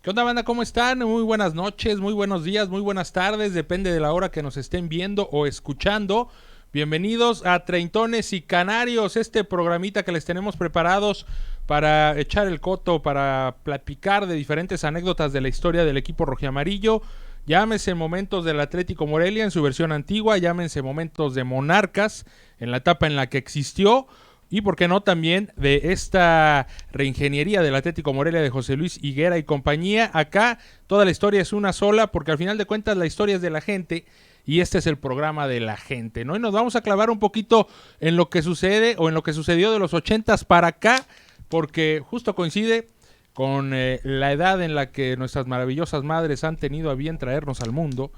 ¿Qué onda, banda? ¿Cómo están? Muy buenas noches, muy buenos días, muy buenas tardes, depende de la hora que nos estén viendo o escuchando. Bienvenidos a Treintones y Canarios, este programita que les tenemos preparados para echar el coto, para platicar de diferentes anécdotas de la historia del equipo rojiamarillo. Llámese momentos del Atlético Morelia en su versión antigua, llámense momentos de Monarcas en la etapa en la que existió. Y por qué no también de esta reingeniería del Atlético Morelia de José Luis Higuera y compañía. Acá toda la historia es una sola, porque al final de cuentas la historia es de la gente y este es el programa de la gente, ¿no? Y nos vamos a clavar un poquito en lo que sucede o en lo que sucedió de los 80s para acá, porque justo coincide con la edad en la que nuestras maravillosas madres han tenido a bien traernos al mundo,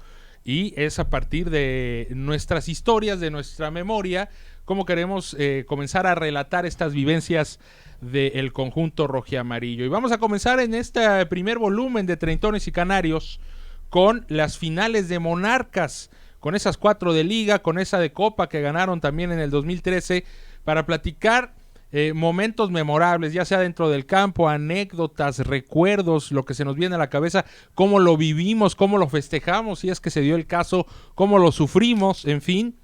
y es a partir de nuestras historias, de nuestra memoria, cómo queremos comenzar a relatar estas vivencias del conjunto rojiamarillo. Y vamos a comenzar en este primer volumen de Treintones y Canarios con las finales de Monarcas, con esas 4 de Liga, con esa de Copa que ganaron también en el 2013, para platicar momentos memorables, ya sea dentro del campo, anécdotas, recuerdos, lo que se nos viene a la cabeza, cómo lo vivimos, cómo lo festejamos, si es que se dio el caso, cómo lo sufrimos, en fin,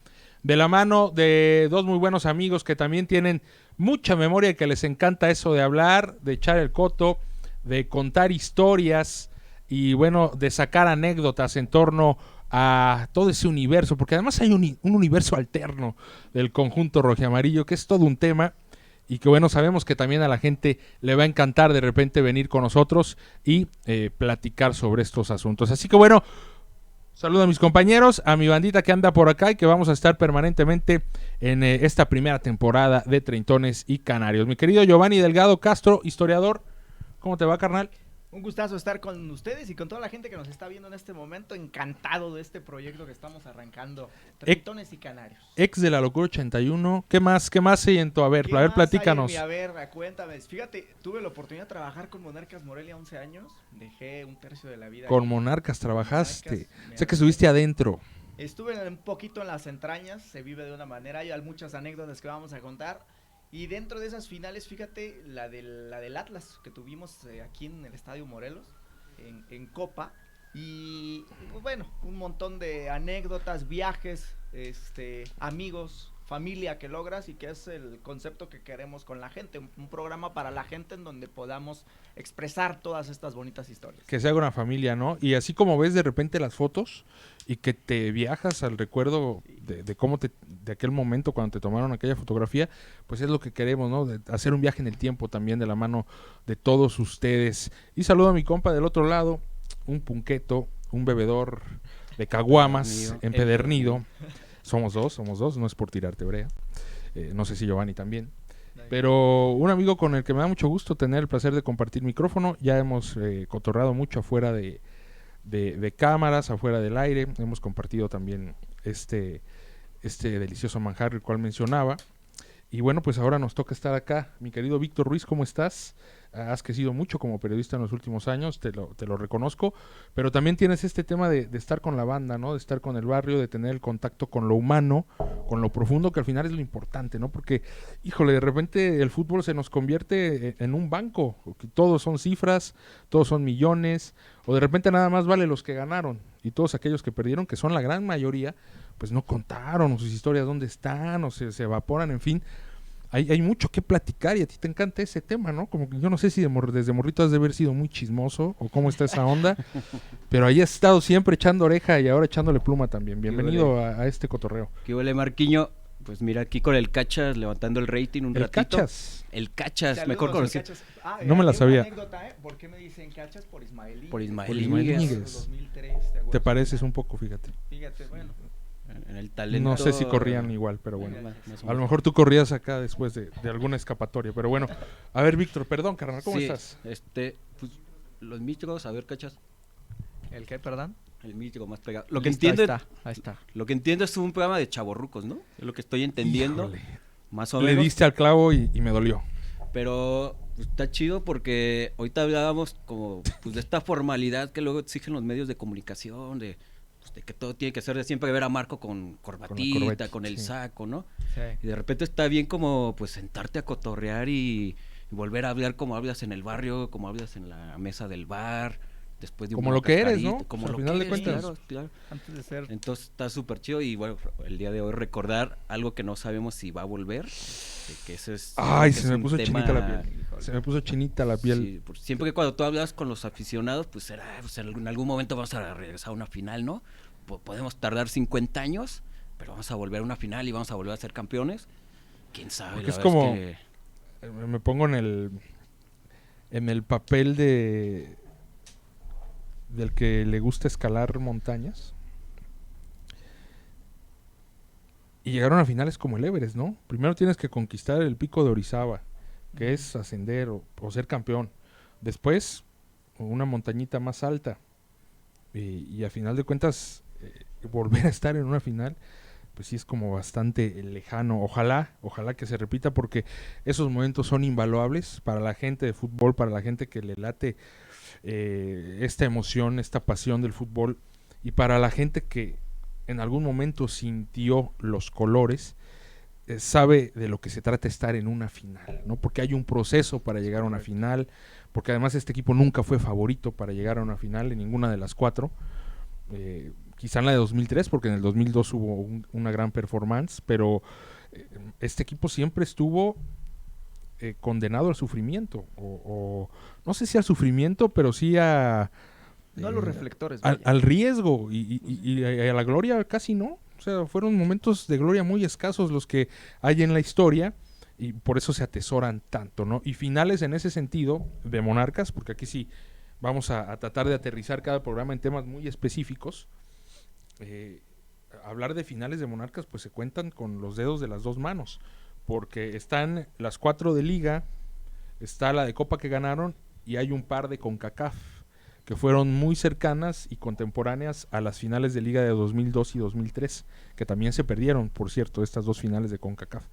de la mano de dos muy buenos amigos que también tienen mucha memoria y que les encanta eso de hablar, de echar el coto, de contar historias y bueno, de sacar anécdotas en torno a todo ese universo, porque además hay un universo alterno del conjunto rojiamarillo que es todo un tema. Y que bueno, sabemos que también a la gente le va a encantar de repente venir con nosotros y platicar sobre estos asuntos. Así que bueno, saludo a mis compañeros, a mi bandita que anda por acá y que vamos a estar permanentemente en esta primera temporada de Treintones y Canarios. Mi querido Giovanni Delgado Castro, historiador, ¿cómo te va, carnal? Un gustazo estar con ustedes y con toda la gente que nos está viendo en este momento. Encantado de este proyecto que estamos arrancando, Treintones y Canarios. Ex de la locura 81, ¿qué más hay en tu haber? A ver, platícanos. A ver, cuéntame. Fíjate, tuve la oportunidad de trabajar con Monarcas Morelia 11 años. Dejé un tercio de la vida. Con Monarcas trabajaste. Sé que estuviste adentro. Estuve un poquito en las entrañas, se vive de una manera. Hay muchas anécdotas que vamos a contar. Y dentro de esas finales, fíjate, la del Atlas que tuvimos aquí en el Estadio Morelos, en Copa. Y bueno, un montón de anécdotas, viajes, amigos, familia que logras, y que es el concepto que queremos con la gente. Un programa para la gente en donde podamos expresar todas estas bonitas historias. Que se haga una familia, ¿no? Y así como ves de repente las fotos y que te viajas al recuerdo de cómo de aquel momento cuando te tomaron aquella fotografía, pues es lo que queremos, ¿no? De hacer un viaje en el tiempo también de la mano de todos ustedes. Y saludo a mi compa del otro lado, un punqueto, un bebedor de caguamas empedernido. Somos dos, no es por tirarte brea. No sé si Giovanni también. Pero un amigo con el que me da mucho gusto tener el placer de compartir micrófono. Ya hemos cotorrado mucho afuera de cámaras, afuera del aire. Hemos compartido también este delicioso manjar el cual mencionaba. Y bueno, pues ahora nos toca estar acá. Mi querido Víctor Ruiz, ¿cómo estás? Has crecido mucho como periodista en los últimos años, te lo reconozco, pero también tienes este tema de estar con la banda, ¿no? De estar con el barrio, de tener el contacto con lo humano, con lo profundo, que al final es lo importante, ¿no? Porque, híjole, de repente el fútbol se nos convierte en un banco, todos son cifras, todos son millones, o de repente nada más vale los que ganaron, y todos aquellos que perdieron, que son la gran mayoría, pues no contaron, o sus historias dónde están, o se evaporan, en fin. Hay mucho que platicar y a ti te encanta ese tema, ¿no? Como que yo no sé si desde morrito has de haber sido muy chismoso o cómo está esa onda, pero ahí has estado siempre echando oreja y ahora echándole pluma también. Bienvenido a este cotorreo. ¿Qué huele, Marquiño? Pues mira, aquí con el Cachas levantando el rating un ratito. El Cachas, Saludos, mejor conocido. No me la sabía. Anécdota, ¿por qué me dicen Cachas? Por Ismael Íñiguez. 2003, te pareces un poco, fíjate. Fíjate, bueno. En el talento. No sé si corrían igual, pero bueno. Más A lo mejor tú corrías acá después de alguna escapatoria, pero bueno. A ver, Víctor, perdón, carnal, ¿cómo estás? Pues los míticos, a ver, Cachas. ¿El qué, perdón? El mítico más pegado. Ahí está. Lo que entiendo es un programa de chavorrucos, ¿no? Es lo que estoy entendiendo. Híjole. Más o menos. Le diste al clavo y me dolió. Pero pues, está chido porque ahorita hablábamos como pues, de esta formalidad que luego exigen los medios de comunicación, de que todo tiene que ser de siempre ver a Marco con corbatita, con el saco, ¿no? Sí. Y de repente está bien como pues sentarte a cotorrear y volver a hablar como hablas en el barrio, como hablas en la mesa del bar, después de como lo que eres, ¿no? Como al lo final que de eres, cuentas. claro, claro. Antes de ser... Entonces está súper chido y bueno, el día de hoy recordar algo que no sabemos si va a volver, que eso es... Ay, que se es me un puso tema, chinita la piel. Se me puso chinita la piel. Sí, siempre que cuando tú hablas con los aficionados, pues será, pues en algún momento vamos a regresar a una final, ¿no? Podemos tardar 50 años, pero vamos a volver a una final y vamos a volver a ser campeones. ¿Quién sabe? Porque La es verdad como... es que... Me pongo en el papel del que le gusta escalar montañas. Y llegaron a finales como el Everest, ¿no? Primero tienes que conquistar el pico de Orizaba, que es ascender o ser campeón. Después, una montañita más alta. Y a final de cuentas, volver a estar en una final, pues sí es como bastante lejano. Ojalá que se repita, porque esos momentos son invaluables para la gente de fútbol, para la gente que le late esta emoción, esta pasión del fútbol, y para la gente que en algún momento sintió los colores, sabe de lo que se trata estar en una final, ¿no? Porque hay un proceso para llegar a una final, porque además este equipo nunca fue favorito para llegar a una final en ninguna de las 4. Quizá en la de 2003, porque en el 2002 hubo una gran performance, pero este equipo siempre estuvo condenado al sufrimiento, o no sé si al sufrimiento, pero sí a... No a los reflectores. Al riesgo y a la gloria casi no. O sea, fueron momentos de gloria muy escasos los que hay en la historia y por eso se atesoran tanto, ¿no? Y finales en ese sentido de Monarcas, porque aquí sí vamos a tratar de aterrizar cada programa en temas muy específicos. Hablar de finales de Monarcas pues se cuentan con los dedos de las dos manos, porque están las 4 de Liga, está la de Copa que ganaron y hay un par de CONCACAF que fueron muy cercanas y contemporáneas a las finales de Liga de 2002 y 2003, que también se perdieron, por cierto, estas 2 finales de CONCACAF.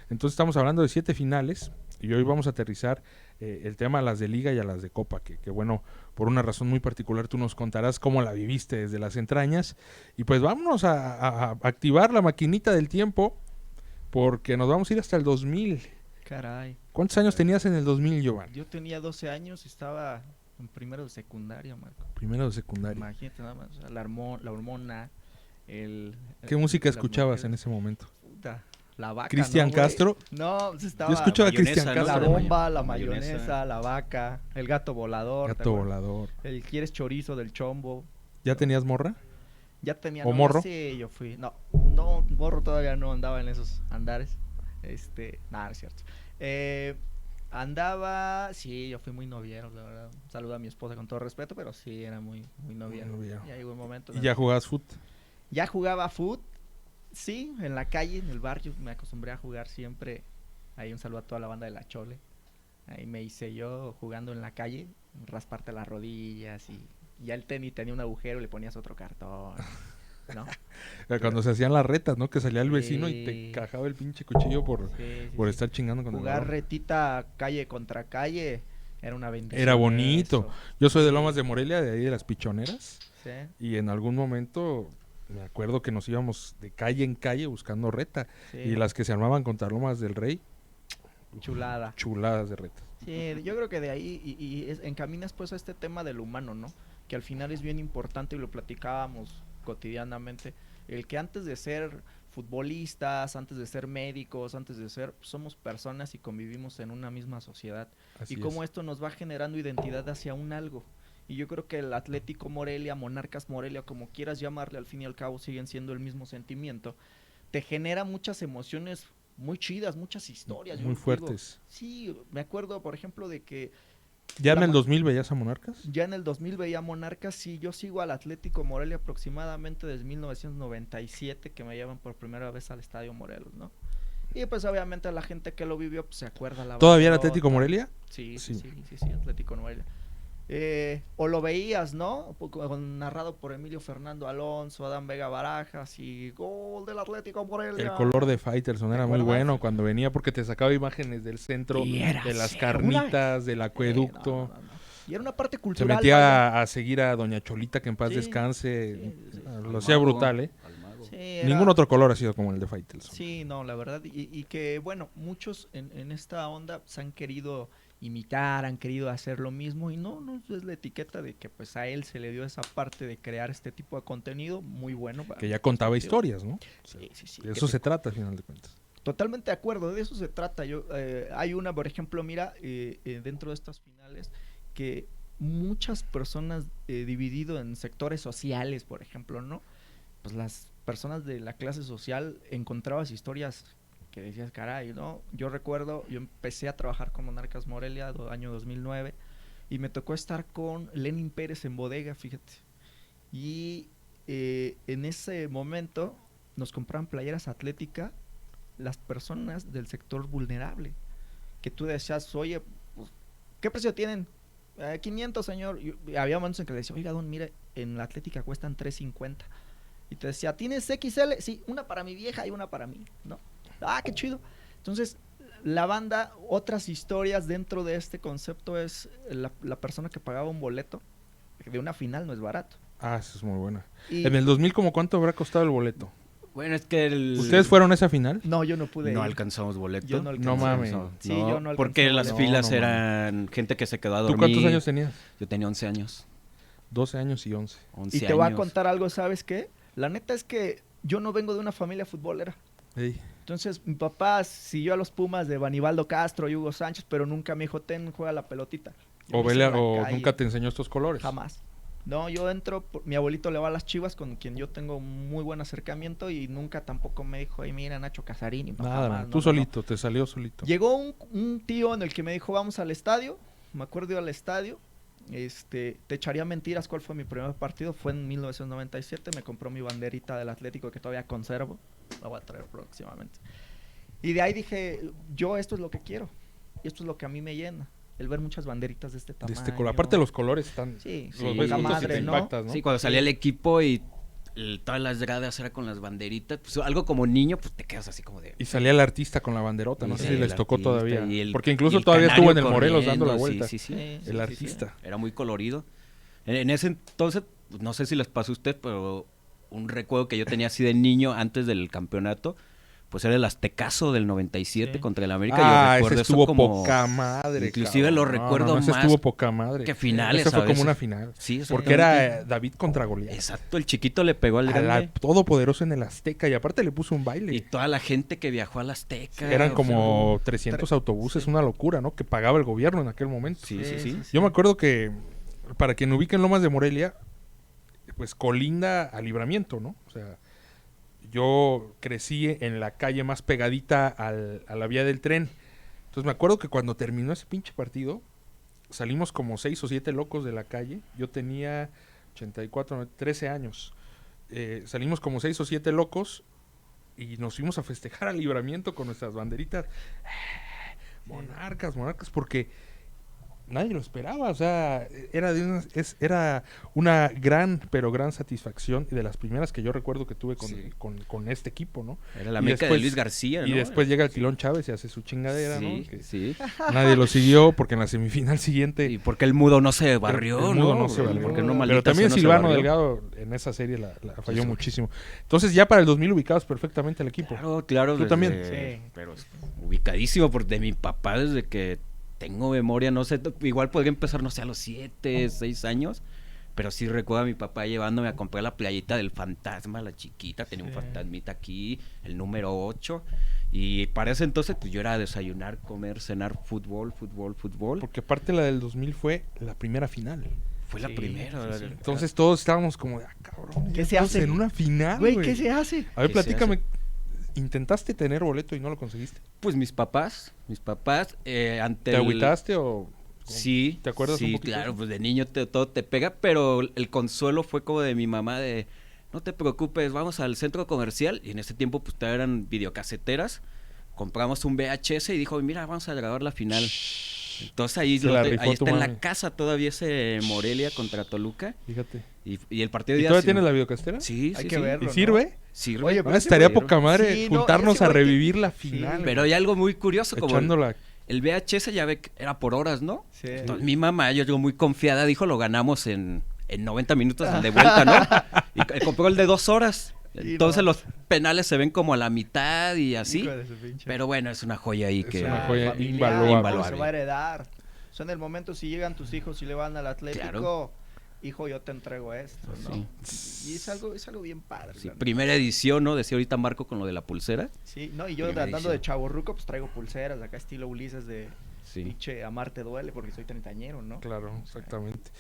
Entonces estamos hablando de 7 finales y hoy vamos a aterrizar el tema a las de Liga y a las de Copa, que bueno, por una razón muy particular tú nos contarás cómo la viviste desde las entrañas. Y pues vámonos a activar la maquinita del tiempo, porque nos vamos a ir hasta el 2000. Caray. ¿Cuántos años tenías en el 2000, Giovanni? Yo tenía 12 años y estaba en primero de secundaria, Marco. Primero de secundaria. Imagínate nada más, o sea, la hormona, ¿Qué música escuchabas en ese momento? Puta, la vaca, ¿Cristian ¿no, Castro? No, pues estaba Yo escuchaba a Cristian ¿no? Castro. la bomba, la mayonesa, mayonesa, la vaca, el gato volador. Gato volador. El quieres chorizo del chombo. ¿Ya tenías morra? Ya tenía. ¿O no, morro? Sí, yo fui. No, morro todavía no andaba en esos andares. Nada, es cierto. Andaba, sí, yo fui muy noviero, la verdad. Saludo a mi esposa con todo respeto, pero sí, era muy noviero. Ya llegó un momento. ¿Y ya jugabas fútbol? Ya jugaba fútbol, sí, en la calle, en el barrio, me acostumbré a jugar siempre. Ahí un saludo a toda la banda de La Chole. Ahí me hice yo jugando en la calle, rasparte las rodillas y ya el tenis tenía un agujero y le ponías otro cartón, ¿no? Cuando se hacían las retas, ¿no? Que salía el vecino y te cajaba el pinche cuchillo por estar chingando con el jugar balón. retita calle contra calle era una bendición. Era bonito. Eso. Yo soy de Lomas de Morelia, de ahí de las Pichoneras. Sí. Y en algún momento me acuerdo que nos íbamos de calle en calle buscando reta. Sí. Y las que se armaban contra Lomas del Rey. Chulada. Chuladas de reta. Sí, yo creo que de ahí encaminas pues a este tema del humano, ¿no? Que al final es bien importante y lo platicábamos cotidianamente. El que antes de ser futbolistas, antes de ser médicos, antes de ser, somos personas y convivimos en una misma sociedad. Así y cómo es. esto nos va generando identidad hacia un algo. Y yo creo que el Atlético Morelia, Monarcas Morelia, como quieras llamarle, al fin y al cabo siguen siendo el mismo sentimiento. Te genera muchas emociones muy chidas, muchas historias. Muy fuertes. Sí, me acuerdo, por ejemplo, de que ¿Ya en el 2000 veías a Monarcas? ya en el 2000 veía Monarcas. Sí, yo sigo al Atlético Morelia aproximadamente desde 1997, que me llevan por primera vez al Estadio Morelos, ¿no? Y pues obviamente la gente que lo vivió pues se acuerda la ¿Todavía era bandota. Atlético Morelia? Sí, Sí. sí, Atlético Morelia. O lo veías, ¿no? Narrado por Emilio Fernando Alonso, Adán Vega Barajas y gol del Atlético Morelia. El color de Faitelson era muy acuerdas? bueno cuando venía porque te sacaba imágenes del centro, Y era de las así, carnitas, del acueducto. No. Y era una parte Se cultural. metía a seguir a Doña Cholita, que en paz Sí, descanse. sí. Lo hacía brutal, ¿eh? Sí, era- Ningún otro color ha sido como el de Faitelson. Sí, no, la verdad. Y que, bueno, muchos en esta onda se han querido imitar, han querido hacer lo mismo y no es la etiqueta de que pues a él se le dio esa parte de crear este tipo de contenido muy bueno. Que ya contaba historias, ¿no? Sí. De eso se trata, al final de cuentas. Totalmente de acuerdo, de eso se trata. Hay una, por ejemplo, mira, dentro de estas finales, que muchas personas dividido en sectores sociales, por ejemplo, ¿no? Pues las personas de la clase social encontrabas historias que decías, caray, ¿no? Yo recuerdo, yo empecé a trabajar con Monarcas Morelia año 2009 y me tocó estar con Lenin Pérez en bodega, fíjate. Y en ese momento nos compraban playeras Atlética las personas del sector vulnerable, que tú decías, oye, pues, ¿qué precio tienen? 500, señor. Y había momentos en que le decía, oiga, don, mire, en la Atlética cuestan 350. Y te decía, ¿tienes XL? Sí, una para mi vieja y una para mí, ¿no? Ah, qué chido. Entonces, la banda, otras historias dentro de este concepto es la persona que pagaba un boleto de una final no es barato. Ah, eso es muy buena. Y En el 2000, ¿cómo cuánto habrá costado el boleto? Bueno, es que ¿Ustedes fueron a esa final? no, yo no pude no ir. alcanzamos boleto. Yo no alcancé. No mames. Sí, yo no alcancé porque las boleto. filas No, eran gente que se quedó a dormir. ¿Tú cuántos años tenías? Yo tenía 11 años. 12 años y 11. 11 Y te voy a años. contar algo, ¿sabes qué? La neta es que yo no vengo de una familia futbolera. Ey. Entonces, mi papá siguió a los Pumas de Banibaldo Castro y Hugo Sánchez, pero nunca me dijo, ten, juega la pelotita. Yo O, me hice en la o calle. nunca te enseñó estos colores. Jamás. No, yo entro, mi abuelito le va a las Chivas, con quien yo tengo muy buen acercamiento, y nunca tampoco me dijo, ay, mira, Nacho Casarín. No, Nada, jamás, tú solito, te salió solito. Llegó un tío en el que me dijo, vamos al estadio. Me acuerdo ir al estadio. Te echaría mentiras cuál fue mi primer partido. Fue en 1997. Me compró mi banderita del Atlético que todavía conservo. La voy a traer próximamente. Y de ahí dije, yo esto es lo que quiero. Y esto es lo que a mí me llena. El ver muchas banderitas de este De tamaño. este color. Aparte los colores están... Sí, los sí, ves la juntos y madre, te ¿no? impactas, ¿no? Sí, cuando salía el equipo y todas las gradas era con las banderitas, pues algo como niño, pues te quedas así como de... Y salía el artista con la banderota, no Y sé sí, si les el tocó artista todavía. y Porque y incluso el todavía estuvo en el canario Morelos dando la corriendo, vuelta. Sí, sí, sí. El artista. Era muy colorido. En ese entonces, pues, no sé si les pasó a usted, pero un recuerdo que yo tenía así de niño antes del campeonato, pues era el Aztecaso del 97 Sí. contra el América. Yo Ah, recuerdo ese eso estuvo como... poca madre. Inclusive cabrón. lo recuerdo ese más estuvo poca madre. que finales Ese a fue como veces. una final. Sí, Porque exactamente. era David contra Goliat. Exacto, el chiquito le pegó al A grande. la todopoderoso en el Azteca. Y aparte le puso un baile. Y toda la gente que viajó al Azteca. Eran o como 300 autobuses, sí. una locura, ¿no? Que pagaba el gobierno en aquel momento. sea, sí. Yo me acuerdo que, para quien ubique en Lomas de Morelia, pues colinda a Libramiento, ¿no? O sea, yo crecí en la calle más pegadita a la vía del tren. Entonces me acuerdo que cuando terminó ese pinche partido, salimos como 6 o 7 locos de la calle. Yo tenía 84, 13 años. Salimos como 6 o 7 locos y nos fuimos a festejar al Libramiento con nuestras banderitas. Monarcas, porque nadie lo esperaba, o sea, era una gran, pero gran satisfacción, y de las primeras que yo recuerdo que tuve con este equipo, ¿no? Era la Y meca de después- Luis García, ¿no? Y después llega el Quilón Chávez y hace su chingadera, sí, ¿no? Que sí. nadie lo siguió porque en la semifinal siguiente... Y porque el mudo no se barrió, el Mudo no se barrió. Porque no, Pero maldita también sea, no se Silvano barrió. Delgado en esa serie la falló Sí. muchísimo. Entonces ya para el 2000 ubicados perfectamente el equipo. Claro. ¿Tú desde- también? Sí. Pero ubicadísimo, porque de mi papá desde que tengo memoria, no sé, igual podría empezar, no sé, a los 7, 6 años, pero sí recuerdo a mi papá llevándome a comprar la playita del fantasma, la chiquita, tenía un Sí. fantasmita aquí, el número 8, y para ese entonces pues yo era desayunar, comer, cenar, fútbol. Porque aparte la del 2000 fue la primera final. Fue la Sí, primera. sí. Entonces todos estábamos como de, cabrón, ¿Qué ya se estamos hace? en una final, Güey, ¿qué se hace? A ver, ¿Qué se platícame. ¿Intentaste tener boleto y no lo conseguiste? Pues mis papás, ante ¿Te agüitaste o...? Sí, ¿Te acuerdas un sí, poquito? claro, pues de niño todo te pega, pero el consuelo fue como de mi mamá de, no te preocupes, vamos al centro comercial, y en ese tiempo pues todavía eran videocaseteras, compramos un VHS y dijo, mira, vamos a grabar la final. Entonces ahí, Se la rifó ahí tu está en mami. la casa todavía ese Morelia contra Toluca, Fíjate. y el partido ¿Y de todavía tienes la videocastera? Sí, Hay sí, que sí. verlo. ¿Y ¿no? sirve? Sirve. Oye, Ah, pero estaría pudieron. poca madre Sí, no, juntarnos ese a güey que- revivir la Sí, final. Pero hay algo muy curioso, como Echándola. el VHS ya ve que era por horas, ¿no? Sí. Entonces mi mamá, yo muy confiada, dijo, lo ganamos en 90 minutos el de vuelta, ¿no? Y compró el de 2 horas. Y Entonces no. los penales se ven como a la mitad y así. Hijo de su pinche. Pero bueno, es una joya ahí Es que... una joya familiar, invaluable. ¿cómo se va a heredar? O sea, en el momento si llegan tus hijos y le van al Atlético, claro. Hijo, yo te entrego esto, ¿no? Sí. Y es algo bien padre. Sí, primera edición, ¿no? Decía ahorita Marco con lo de la pulsera. Sí, no, y yo andando de chavorruco, pues traigo pulseras, acá estilo Ulises de pinche Amarte duele porque soy treintañero, ¿no? Claro, exactamente.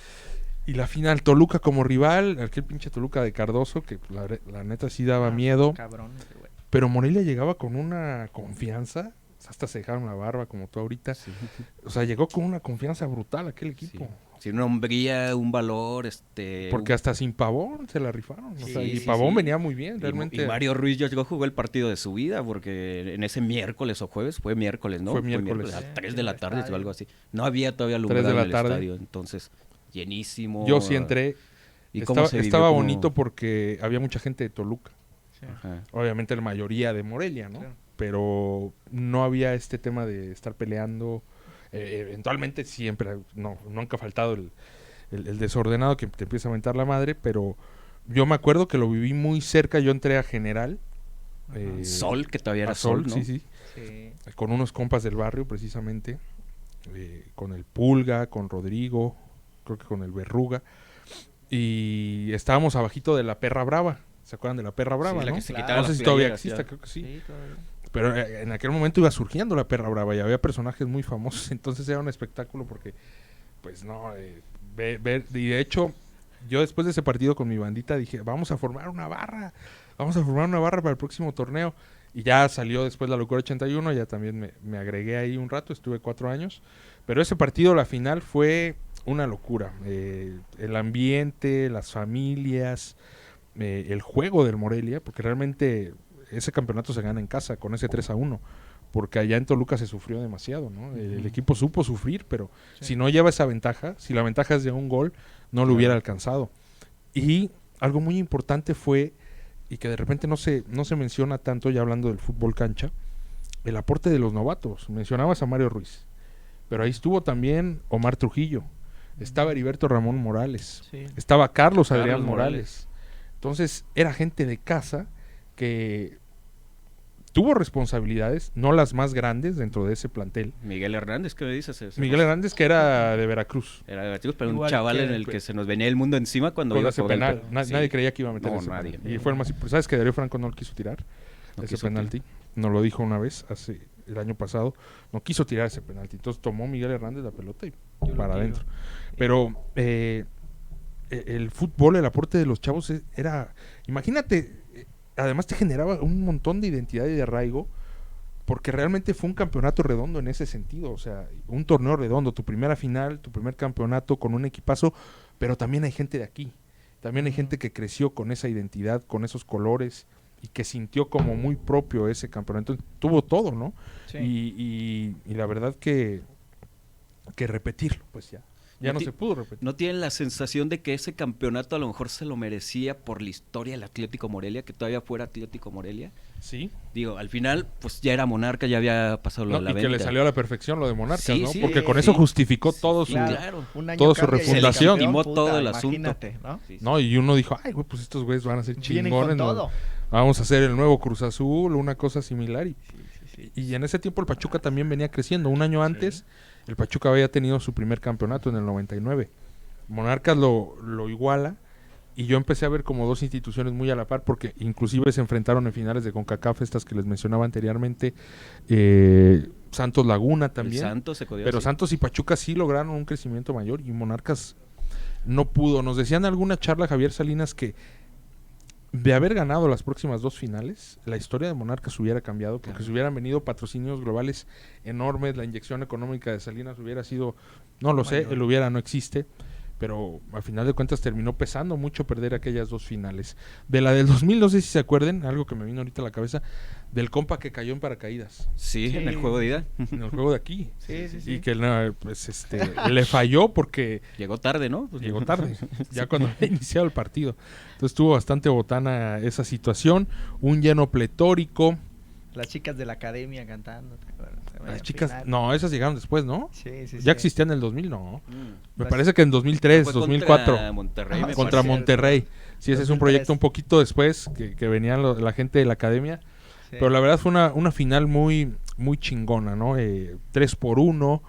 Y la final, Toluca como rival, aquel pinche Toluca de Cardoso, que la neta sí daba miedo. Cabrón, güey. Pero Morelia llegaba con una confianza, hasta se dejaron la barba como tú ahorita. Sí. O sea, llegó con una confianza brutal aquel equipo. Sí, una hombría, un valor, porque hasta sin Pavón se la rifaron. O sea, y Pavón venía muy bien, realmente. Y Mario Ruiz llegó, jugó el partido de su vida, porque en ese miércoles o jueves, fue miércoles, ¿no? Fue miércoles. A 3 de la tarde o algo así. No había todavía alumbrado en el estadio, entonces, llenísimo. Yo sí entré. ¿Y estaba bonito porque había mucha gente de Toluca. Sí. Obviamente la mayoría de Morelia, ¿no? Claro. Pero no había este tema de estar peleando. Eventualmente siempre, nunca ha faltado el desordenado que te empieza a mentar la madre, pero yo me acuerdo que lo viví muy cerca. Yo entré a General. Sol, que todavía era Sol, ¿no? Sí. Con unos compas del barrio, precisamente. Con el Pulga, con Rodrigo, creo que con el Verruga. Y estábamos abajito de la Perra Brava. ¿Se acuerdan de la Perra Brava, sí, no? Que se no sé si todavía existe, creo que sí. Todavía. Pero en aquel momento iba surgiendo la Perra Brava y había personajes muy famosos, entonces era un espectáculo porque, pues no, y de hecho, yo después de ese partido con mi bandita dije, vamos a formar una barra para el próximo torneo, y ya salió después la Locura 81, ya también me agregué ahí un rato, estuve 4 años, pero ese partido, la final, fue una locura, el ambiente, las familias, el juego del Morelia, porque realmente ese campeonato se gana en casa con ese 3-1, porque allá en Toluca se sufrió demasiado, ¿no? El equipo supo sufrir, pero si no lleva esa ventaja, si la ventaja es de un gol, no lo hubiera alcanzado. Y algo muy importante fue, y que de repente no se menciona tanto, ya hablando del fútbol cancha, el aporte de los novatos. Mencionabas a Mario Ruiz, pero ahí estuvo también Omar Trujillo, estaba Heriberto Ramón Morales, estaba Carlos Adrián Morales. Entonces era gente de casa que tuvo responsabilidades, no las más grandes dentro de ese plantel. Miguel Hernández, ¿qué me dices? Miguel Hernández, que era de Veracruz. Era de Veracruz, pero igual un chaval en el que se nos venía el mundo encima cuando iba a ese penal. Nadie creía que iba a meter ese nadie. Y fue el más... ¿Sabes que Darío Franco no lo quiso tirar? Ese penalti. Nos lo dijo una vez, el año pasado. No quiso tirar ese penalti. Entonces tomó Miguel Hernández la pelota y para adentro. Pero el fútbol, el aporte de los chavos era... Imagínate... Además te generaba un montón de identidad y de arraigo, porque realmente fue un campeonato redondo en ese sentido, o sea, un torneo redondo, tu primera final, tu primer campeonato con un equipazo, pero también hay gente de aquí, también hay gente que creció con esa identidad, con esos colores, y que sintió como muy propio ese campeonato, tuvo todo, ¿no? Sí. Y la verdad que repetirlo, pues ya no se pudo repetir. ¿No tienen la sensación de que ese campeonato a lo mejor se lo merecía por la historia del Atlético Morelia, que todavía fuera Atlético Morelia? Sí. Digo, al final, pues ya era Monarca, ya había pasado lo de la venta. Y que le salió a la perfección lo de Monarca, ¿no? Porque con eso justificó todo su refundación. Se lastimó todo el asunto. ¿no? Y uno dijo, ay, güey, pues estos güeyes van a ser chingones. ¿No? Vamos a hacer el nuevo Cruz Azul, una cosa similar. Y en ese tiempo el Pachuca también venía creciendo. Un año antes... El Pachuca había tenido su primer campeonato en el 99. Monarcas lo iguala y yo empecé a ver como dos instituciones muy a la par, porque inclusive se enfrentaron en finales de CONCACAF, estas que les mencionaba anteriormente. Santos Laguna también. Pero Santos y Pachuca sí lograron un crecimiento mayor y Monarcas no pudo. Nos decían en alguna charla Javier Salinas que de haber ganado las próximas 2 finales, la historia de Monarcas hubiera cambiado, porque se hubieran venido patrocinios globales enormes, la inyección económica de Salinas hubiera sido, no lo sé, el hubiera no existe, pero al final de cuentas terminó pesando mucho perder aquellas 2 finales. De la del 2000, no sé si se acuerden, algo que me vino ahorita a la cabeza, del compa que cayó en paracaídas. Sí, en el juego de ida. En el juego de aquí. Sí. Y que pues le falló porque... Llegó tarde, ¿no? Pues llegó tarde, ya cuando había iniciado el partido. Entonces estuvo bastante botana esa situación, un lleno pletórico. Las chicas de la academia cantando. Las chicas, no, esas llegaron después, ¿no? Sí. Ya existían en el 2000, no. Me parece que en 2003, 2004. Contra Monterrey. Sí, ese es un proyecto un poquito después, que venían la gente de la academia. Sí. Pero la verdad fue una final muy, muy chingona, ¿no? 3-1.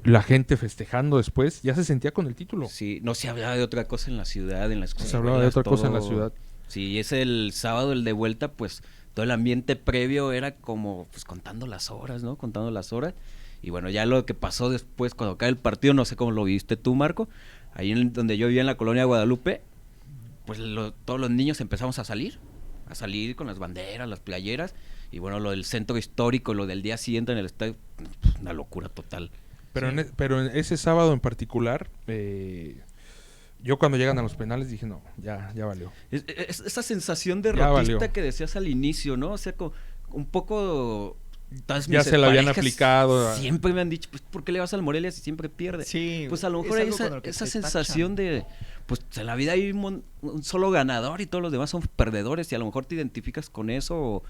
la gente festejando después, ya se sentía con el título. Sí, no se hablaba de otra cosa en la ciudad, en la escuela. No se hablaba de otra cosa en la ciudad. Sí, es el sábado, el de vuelta, pues todo el ambiente previo era como pues contando las horas, ¿no? Contando las horas. Y bueno, ya lo que pasó después cuando cae el partido, no sé cómo lo viste tú, Marco. Ahí donde yo vivía en la colonia Guadalupe, pues todos los niños empezamos a salir con las banderas, las playeras. Y bueno, lo del centro histórico, lo del día siguiente en el estadio, pues, una locura total. Pero en ese sábado en particular, yo cuando llegan a los penales dije, no, ya valió. Esa sensación derrotista que decías al inicio, ¿no? O sea, como un poco... Ya se la habían aplicado. Siempre me han dicho, pues, ¿por qué le vas al Morelia si siempre pierde? Sí, pues a lo mejor hay esa sensación de, pues en la vida hay un solo ganador y todos los demás son perdedores y a lo mejor te identificas con eso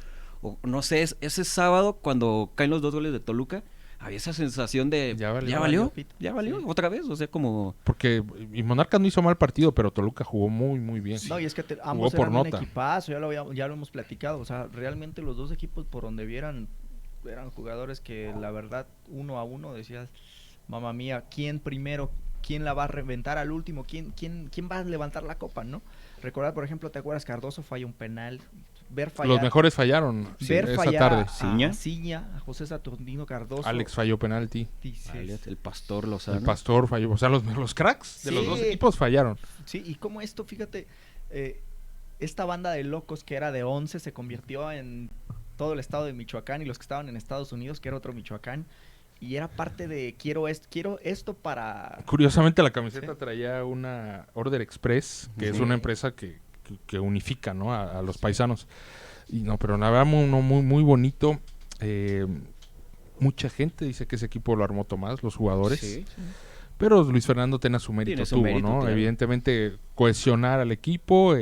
o no sé, ese sábado cuando caen los 2 goles de Toluca, había esa sensación de, ¿ya valió? Sí. Otra vez, o sea, como... Porque y Monarcas no hizo mal partido, pero Toluca jugó muy, muy bien. No, y es que ambos eran un equipazo, ya lo hemos platicado, o sea, realmente los dos equipos por donde vieran eran jugadores que la verdad 1-1 decías, mamá mía, ¿quién primero? ¿Quién la va a reventar al último? ¿Quién va a levantar la copa, no? Recordar, por ejemplo, ¿te acuerdas? Cardoso falla un penal. Los mejores fallaron esa tarde. Ciña, a José Saturnino Cardoso. Alex falló penalti. El Pastor Lozano. El Pastor falló. O sea, los cracks de los dos equipos fallaron. Sí, y como esto, fíjate, esta banda de locos que era de 11 se convirtió en todo el estado de Michoacán y los que estaban en Estados Unidos, que era otro Michoacán. Y era parte de quiero esto para... Curiosamente la camiseta traía una Order Express, que es una empresa que unifica, ¿no? a los paisanos. Y no, pero la verdad muy bonito. Mucha gente dice que ese equipo lo armó Tomás, los jugadores. Sí. Pero Luis Fernando Tena su mérito tuvo, ¿no? Claro. Evidentemente cohesionar al equipo,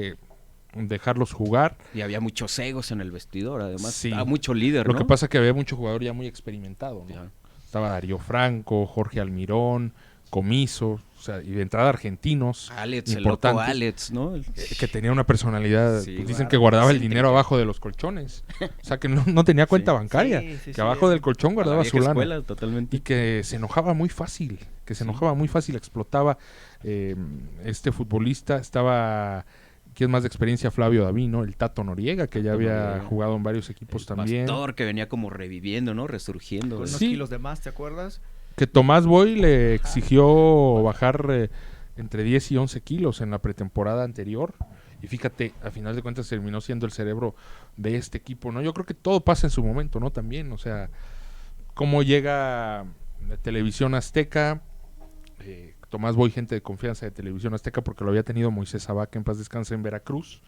dejarlos jugar. Y había muchos egos en el vestidor, además. Sí. Mucho líder, ¿no? Lo que pasa es que había mucho jugador ya muy experimentado, ¿no? Ya. Estaba Darío Franco, Jorge Almirón, Comiso, o sea, y de entrada argentinos. Alex, el loco Alex, ¿no? Que tenía una personalidad, pues dicen que guardaba el dinero abajo de los colchones. O sea, que no tenía cuenta bancaria, que abajo del colchón guardaba su lana. Escuela, totalmente. Y que se enojaba muy fácil, explotaba. Este futbolista estaba... ¿Quién más de experiencia? Flavio Davino, el Tato Noriega, que ya había jugado en varios equipos también. El Pastor, que venía como reviviendo, ¿no? Resurgiendo. Con unos kilos de más, ¿te acuerdas? Que Tomás Boy le exigió bajar entre 10 y 11 kilos en la pretemporada anterior. Y fíjate, a final de cuentas terminó siendo el cerebro de este equipo, ¿no? Yo creo que todo pasa en su momento, ¿no? También, o sea, cómo llega Televisión Azteca... Tomás Boy, gente de confianza de Televisión Azteca, porque lo había tenido Moisés Abaca, en paz descanse, en Veracruz,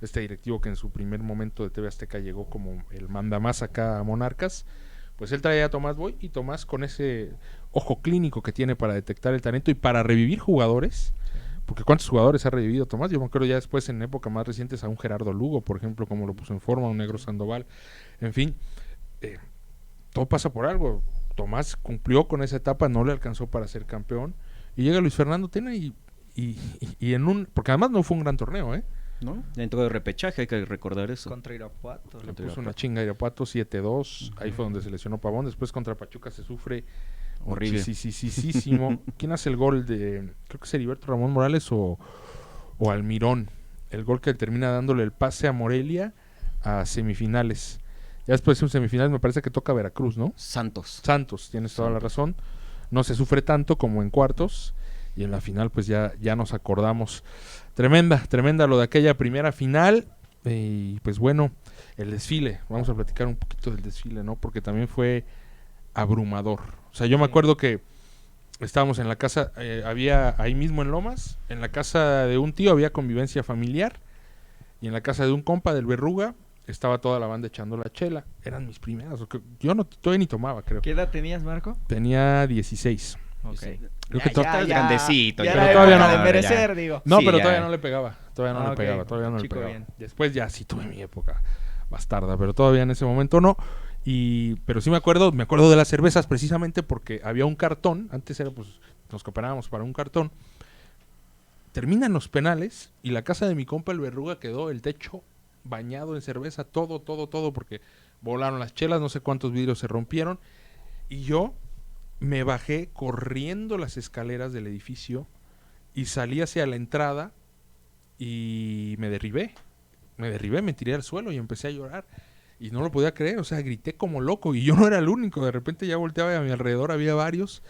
este directivo que en su primer momento de TV Azteca llegó como el mandamás acá a Monarcas. Pues él traía a Tomás Boy, y Tomás, con ese ojo clínico que tiene para detectar el talento y para revivir jugadores, porque ¿cuántos jugadores ha revivido Tomás? Yo me acuerdo ya después, en época más recientes, a un Gerardo Lugo, por ejemplo, como lo puso en forma, un Negro Sandoval, en fin, todo pasa por algo. Tomás cumplió con esa etapa, no le alcanzó para ser campeón, y llega Luis Fernando Tena y porque además no fue un gran torneo, ¿no? Dentro de repechaje, hay que recordar eso. Contra Irapuato. Le puso una chinga a Irapuato, 7-2, ahí fue donde se lesionó Pavón. Después contra Pachuca se sufre horrible. Muchísimo. ¿Quién hace el gol de, creo que es Heriberto Ramón Morales o Almirón? El gol que termina dándole el pase a Morelia a semifinales. Ya después de semifinales me parece que toca Veracruz, ¿no? Santos, tienes toda la razón. No se sufre tanto como en cuartos, y en la final pues ya nos acordamos. Tremenda lo de aquella primera final. Y pues bueno, el desfile, vamos a platicar un poquito del desfile, ¿no? Porque también fue abrumador. O sea, yo me acuerdo que estábamos en la casa, había ahí mismo en Lomas, en la casa de un tío había convivencia familiar, y en la casa de un compa del Berruga estaba toda la banda echando la chela. Eran mis primeras. Yo todavía ni tomaba, creo. ¿Qué edad tenías, Marco? Tenía 16. Ok. Creo que todavía grandecito. Ya era todavía no de merecer, digo. No, sí, pero todavía no le pegaba. Todavía no le pegaba. Bien. Después ya sí tuve mi época bastarda, pero todavía en ese momento no. Pero sí me acuerdo de las cervezas precisamente porque había un cartón. Antes era pues nos cooperábamos para un cartón. Terminan los penales y la casa de mi compa el Berruga quedó el techo bañado en cerveza, todo, porque volaron las chelas, no sé cuántos vidrios se rompieron, y yo me bajé corriendo las escaleras del edificio y salí hacia la entrada y me derribé, me tiré al suelo y empecé a llorar. Y no lo podía creer, o sea, grité como loco y yo no era el único. De repente ya volteaba y a mi alrededor había varios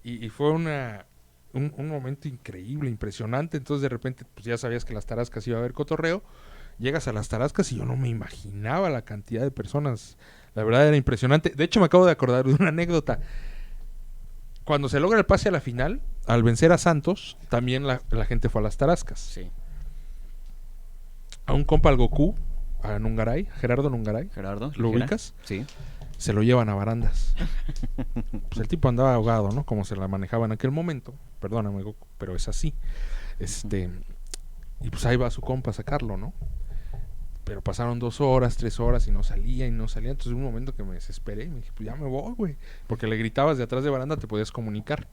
y fue un momento increíble, impresionante. Entonces de repente pues ya sabías que las Tarascas iba a haber cotorreo. Llegas a las Tarascas y yo no me imaginaba la cantidad de personas. La verdad era impresionante. De hecho me acabo de acordar de una anécdota. Cuando se logra el pase a la final, al vencer a Santos, también la gente fue a las Tarascas. Sí. A un compa al Goku, a Nungaray, Gerardo Nungaray. Gerardo. ¿Lo ubicas? Sí. Se lo llevan a barandas. Pues el tipo andaba ahogado, ¿no? Como se la manejaba en aquel momento. Perdóname, Goku, pero es así. Y pues ahí va su compa a sacarlo, ¿no? Pero pasaron 2 horas, 3 horas y no salía. Entonces hubo un momento que me desesperé y me dije, pues ya me voy, güey. Porque le gritabas de atrás de baranda, te podías comunicar.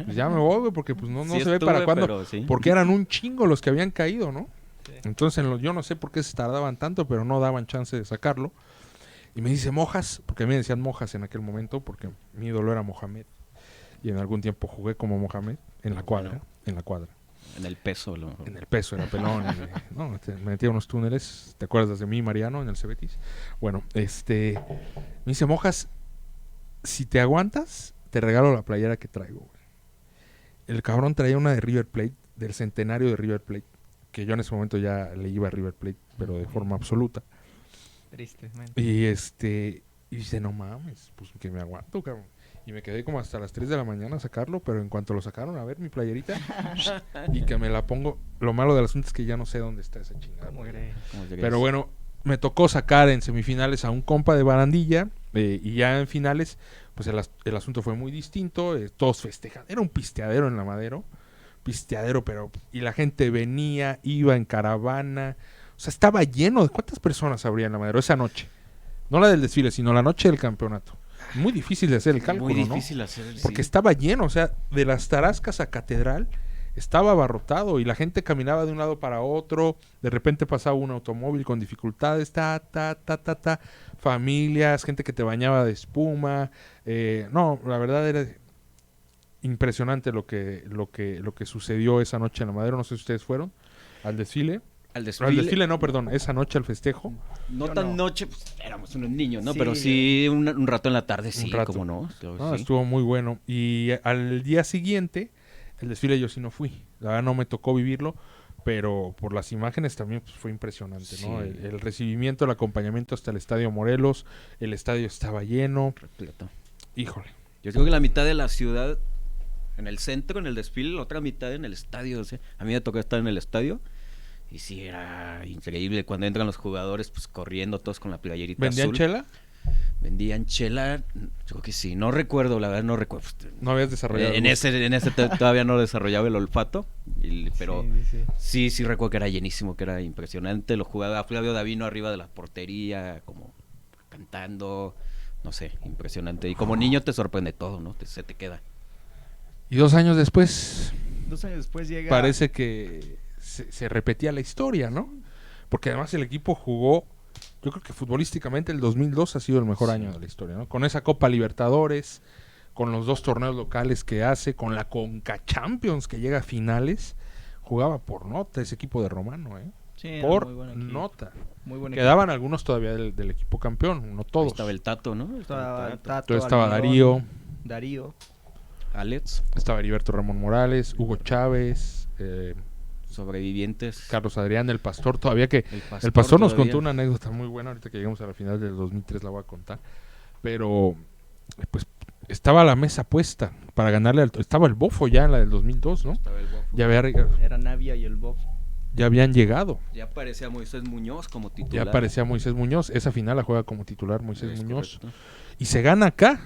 Pues ya me voy, güey, porque pues no Sí se ve para cuándo. Sí. Porque eran un chingo los que habían caído, ¿no? Sí. Entonces yo no sé por qué se tardaban tanto, pero no daban chance de sacarlo. Y me dice, Mojas, porque a mí me decían Mojas en aquel momento, porque mi ídolo era Mohamed. Y en algún tiempo jugué como Mohamed en la cuadra. En el peso. En el peso, era pelón. Me metía unos túneles. ¿Te acuerdas de mí, Mariano, en el Cebetis? Bueno, me dice, Mojas, si te aguantas, te regalo la playera que traigo, güey. El cabrón traía una de River Plate, del centenario de River Plate, que yo en ese momento ya le iba a River Plate, pero de forma absoluta. Tristemente. Y dice, no mames, pues que me aguanto, cabrón. Y me quedé como hasta las 3 de la mañana a sacarlo, pero en cuanto lo sacaron, a ver mi playerita, y que me la pongo. Lo malo del asunto es que ya no sé dónde está esa chingada. Pero bueno, me tocó sacar en semifinales a un compa de barandilla, y ya en finales, pues el asunto fue muy distinto, todos festejan. Era un pisteadero en la Madero, pero y la gente venía, iba en caravana, o sea, estaba lleno. ¿De cuántas personas habría en la Madero esa noche? No la del desfile, sino la noche del campeonato. Muy difícil de hacer el cálculo, muy difícil, ¿no? Porque estaba lleno, o sea, de las Tarascas a Catedral estaba abarrotado y la gente caminaba de un lado para otro. De repente pasaba un automóvil con dificultades, familias, gente que te bañaba de espuma. No, la verdad era impresionante lo que sucedió esa noche en la Madero. No sé si ustedes fueron al desfile. Al desfile no, perdón, esa noche al festejo. No tan noche, pues éramos unos niños, ¿no? Sí, pero sí un rato en la tarde, sí, cómo no. Sí. Estuvo muy bueno. Y al día siguiente, el desfile yo sí no fui. La verdad no me tocó vivirlo, pero por las imágenes también pues, fue impresionante, ¿no? El recibimiento, el acompañamiento hasta el Estadio Morelos, el estadio estaba lleno. Repleto. Híjole. Yo creo que la mitad de la ciudad en el centro, en el desfile, la otra mitad en el estadio. O sea, a mí me tocó estar en el estadio. Y sí, era increíble cuando entran los jugadores pues corriendo todos con la playerita azul. ¿Vendían chela? Vendían chela, yo creo que sí, no recuerdo, la verdad no recuerdo. ¿No habías desarrollado? En ese todavía no desarrollaba el olfato, pero sí recuerdo que era llenísimo, que era impresionante. Lo jugaba Flavio Davino arriba de la portería, como cantando, no sé, impresionante. Y como niño te sorprende todo, ¿no? Se te queda. Y 2 años después... 2 años después llega... Parece que... Se repetía la historia, ¿no? Porque además el equipo jugó, yo creo que futbolísticamente el 2002 ha sido el mejor año de la historia, ¿no? Con esa Copa Libertadores, con los 2 torneos locales que hace, con la Conca Champions que llega a finales, jugaba por nota ese equipo de Romano, ¿eh? Sí, por nota. Muy buen Quedaban algunos todavía del equipo campeón, no todos. Ahí estaba el Tato, ¿no? Estaba el Tato, estaba Darío, Alex. Estaba Heriberto Ramón Morales, Hugo Chávez, sobrevivientes. Carlos Adrián, el Pastor, todavía que el Pastor nos contó una anécdota muy buena, ahorita que llegamos a la final del 2003 la voy a contar, pero pues estaba la mesa puesta para ganarle estaba el Bofo ya en la del 2002, ¿no? Estaba el Bofo. Ya era Navia y el Bofo. Ya habían llegado. Ya aparecía Moisés Muñoz como titular. Esa final la juega como titular Moisés Muñoz. Correcto. Y se gana acá,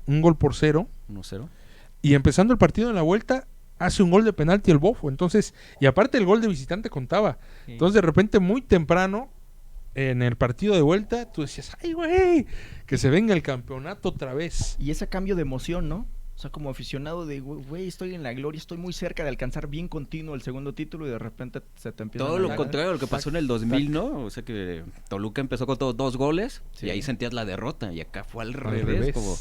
1-0. 1-0. Y empezando el partido en la vuelta, hace un gol de penalti el Bofo. Entonces, y aparte el gol de visitante contaba. Sí. Entonces, de repente, muy temprano, en el partido de vuelta, tú decías, ¡ay, güey! Que se venga el campeonato otra vez. Y ese cambio de emoción, ¿no? O sea, como aficionado de, güey, estoy en la gloria, estoy muy cerca de alcanzar bien continuo el segundo título y de repente se te empieza todo lo contrario a lo que pasó en el 2000, ¿no? O sea que Toluca empezó con todos 2 goles y ahí sentías la derrota y acá fue al revés. Como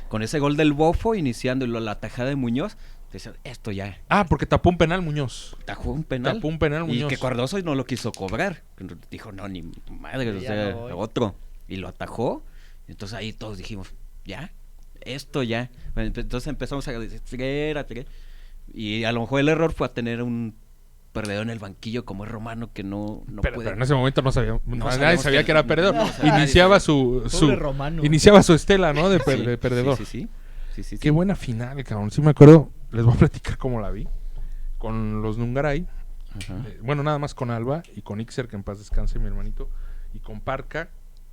con ese gol del Bofo, iniciando la tajada de Muñoz, decía, esto ya. Porque tapó un penal Muñoz. Tajó un penal. Tapó un penal Muñoz. Y que Cardoso no lo quiso cobrar. Dijo, no, ni madre, o sea, otro. Y lo atajó. Entonces ahí todos dijimos, ya, esto ya. Entonces empezamos a decir, y a lo mejor el error fue a tener un perdedor en el banquillo como es Romano, que no puede. Pero en ese momento nadie sabía que era perdedor. No, iniciaba iniciaba su estela, ¿no? De perdedor. Sí. Qué buena final, cabrón. Sí me acuerdo, les voy a platicar cómo la vi. Con los Nungaray. Bueno, nada más con Alba y con Ixer, que en paz descanse mi hermanito. Y con Parca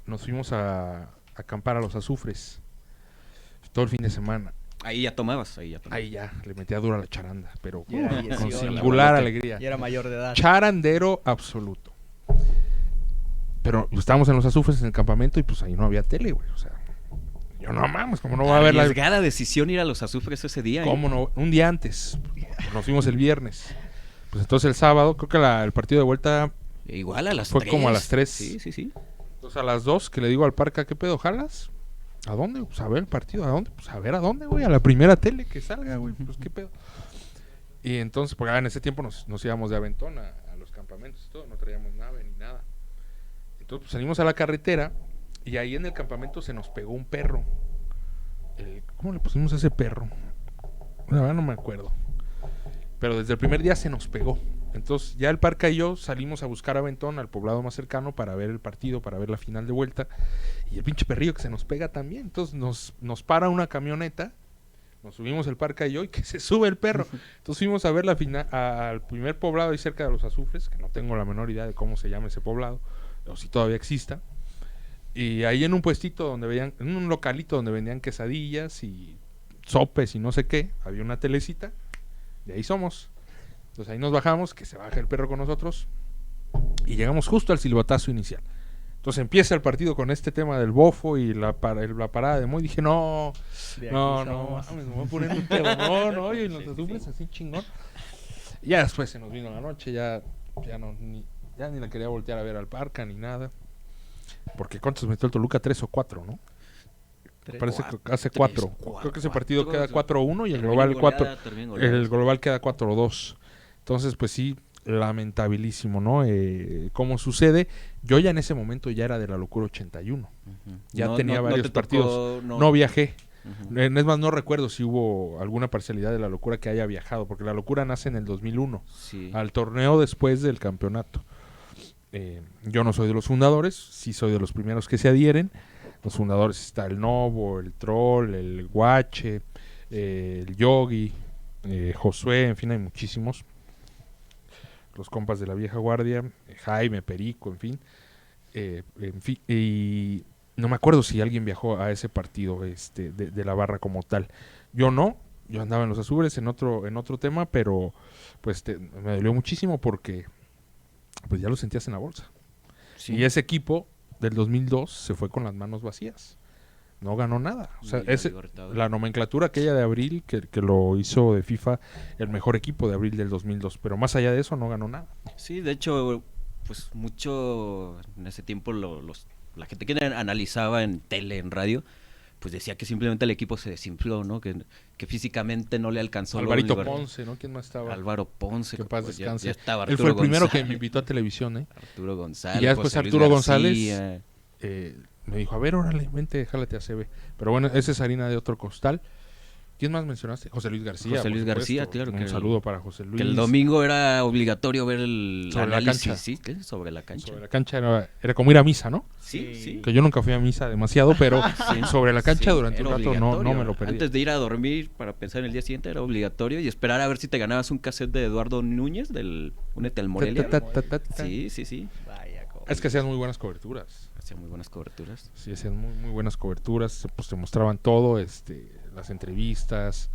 nos fuimos a acampar a los Azufres. Todo el fin de semana. Ahí ya tomabas. Ahí ya, le metía dura la charanda, pero con 18, singular alegría. Y era mayor de edad. Charandero absoluto. Pero estábamos en los Azufres en el campamento y pues ahí no había tele, güey. O sea, yo no mames, como no va a haber la arriesgada decisión ir a los Azufres ese día. ¿Cómo no? Un día antes. Nos fuimos el viernes. Pues entonces el sábado, creo que el partido de vuelta igual a las fue 3. como a las 3. Sí. Entonces a las 2 que le digo al Parca, ¿qué pedo, jalas? ¿A dónde? Pues a ver el partido, ¿a dónde? Pues a ver a dónde, güey, a la primera tele que salga, güey, pues qué pedo. Y entonces, porque en ese tiempo nos íbamos de aventón a los campamentos y todo, no traíamos nave ni nada. Entonces pues salimos a la carretera y ahí en el campamento se nos pegó un perro. ¿Cómo le pusimos a ese perro? La verdad no me acuerdo. Pero desde el primer día se nos pegó. Entonces ya el Parca y yo salimos a buscar aventón al poblado más cercano para ver el partido, para ver la final de vuelta. Y el pinche perrillo que se nos pega también. Entonces nos para una camioneta, nos subimos el Parca y yo y que se sube el perro. Entonces fuimos a ver la final al primer poblado ahí cerca de los Azufres, que no tengo la menor idea de cómo se llama ese poblado, o si todavía exista. Y ahí en un puestito en un localito donde vendían quesadillas y sopes y no sé qué, había una telecita, y ahí somos. Entonces ahí nos bajamos, que se baja el perro con nosotros, y llegamos justo al silbatazo inicial. Entonces empieza el partido con este tema del Bofo y la parada de Moy. Dije, no, me voy a poner un pedo, y los Azufres así chingón. Y ya después se nos vino la noche, ya ni la quería voltear a ver al Parca ni nada. Porque ¿cuántos metió el Toluca? 3 o 4, ¿no? Parece que hace 4. Creo que ese partido queda 4-1 y el global 4. El global queda 4-2. Entonces, pues sí, lamentabilísimo, ¿no? Cómo sucede. Yo ya en ese momento ya era de la locura 81. Ya tenía varios partidos. No viajé. Es más, no recuerdo si hubo alguna parcialidad de la locura que haya viajado, porque la locura nace en el 2001, al torneo después del campeonato. Yo no soy de los fundadores, sí soy de los primeros que se adhieren. Los fundadores está el Novo, el Troll, el Guache, el Yogi, Josué, en fin, hay muchísimos. Los compas de la vieja guardia, Jaime, Perico, en fin, y no me acuerdo si alguien viajó a ese partido de la barra como tal. Yo no, yo andaba en los Azures en otro tema, pero pues me dolió muchísimo porque pues ya lo sentías en la bolsa. Sí. Y ese equipo del 2002 se fue con las manos vacías. No ganó nada. O sea, la nomenclatura aquella de abril que lo hizo de FIFA el mejor equipo de abril del 2002. Pero más allá de eso no ganó nada. Sí, de hecho, pues mucho en ese tiempo la gente que analizaba en tele, en radio, pues decía que simplemente el equipo se desinfló, ¿no? Que físicamente no le alcanzó. Alvarito Ponce, ¿no? ¿Quién más estaba? Álvaro Ponce. Que paz descanse. Ya estaba Él fue el primero que me invitó a televisión, ¿eh? Arturo González. Y ya después Arturo González me dijo, a ver, órale, vente, jálate a CB. Pero bueno, esa es harina de otro costal. ¿Quién más mencionaste? José Luis García. José Luis García, claro. Un saludo para José Luis. Que el domingo era obligatorio ver el sobre análisis. La cancha. Sí, ¿qué? Sobre la cancha. Sobre la cancha era como ir a misa, ¿no? Sí. Que yo nunca fui a misa demasiado, pero sobre la cancha durante un rato no me lo perdí. Antes de ir a dormir para pensar en el día siguiente era obligatorio y esperar a ver si te ganabas un cassette de Eduardo Núñez del Únete al Morelia. Sí. Vaya, es que hacían muy buenas coberturas. Hacían muy buenas coberturas. Sí, hacían muy buenas coberturas. Pues te mostraban todo, las entrevistas,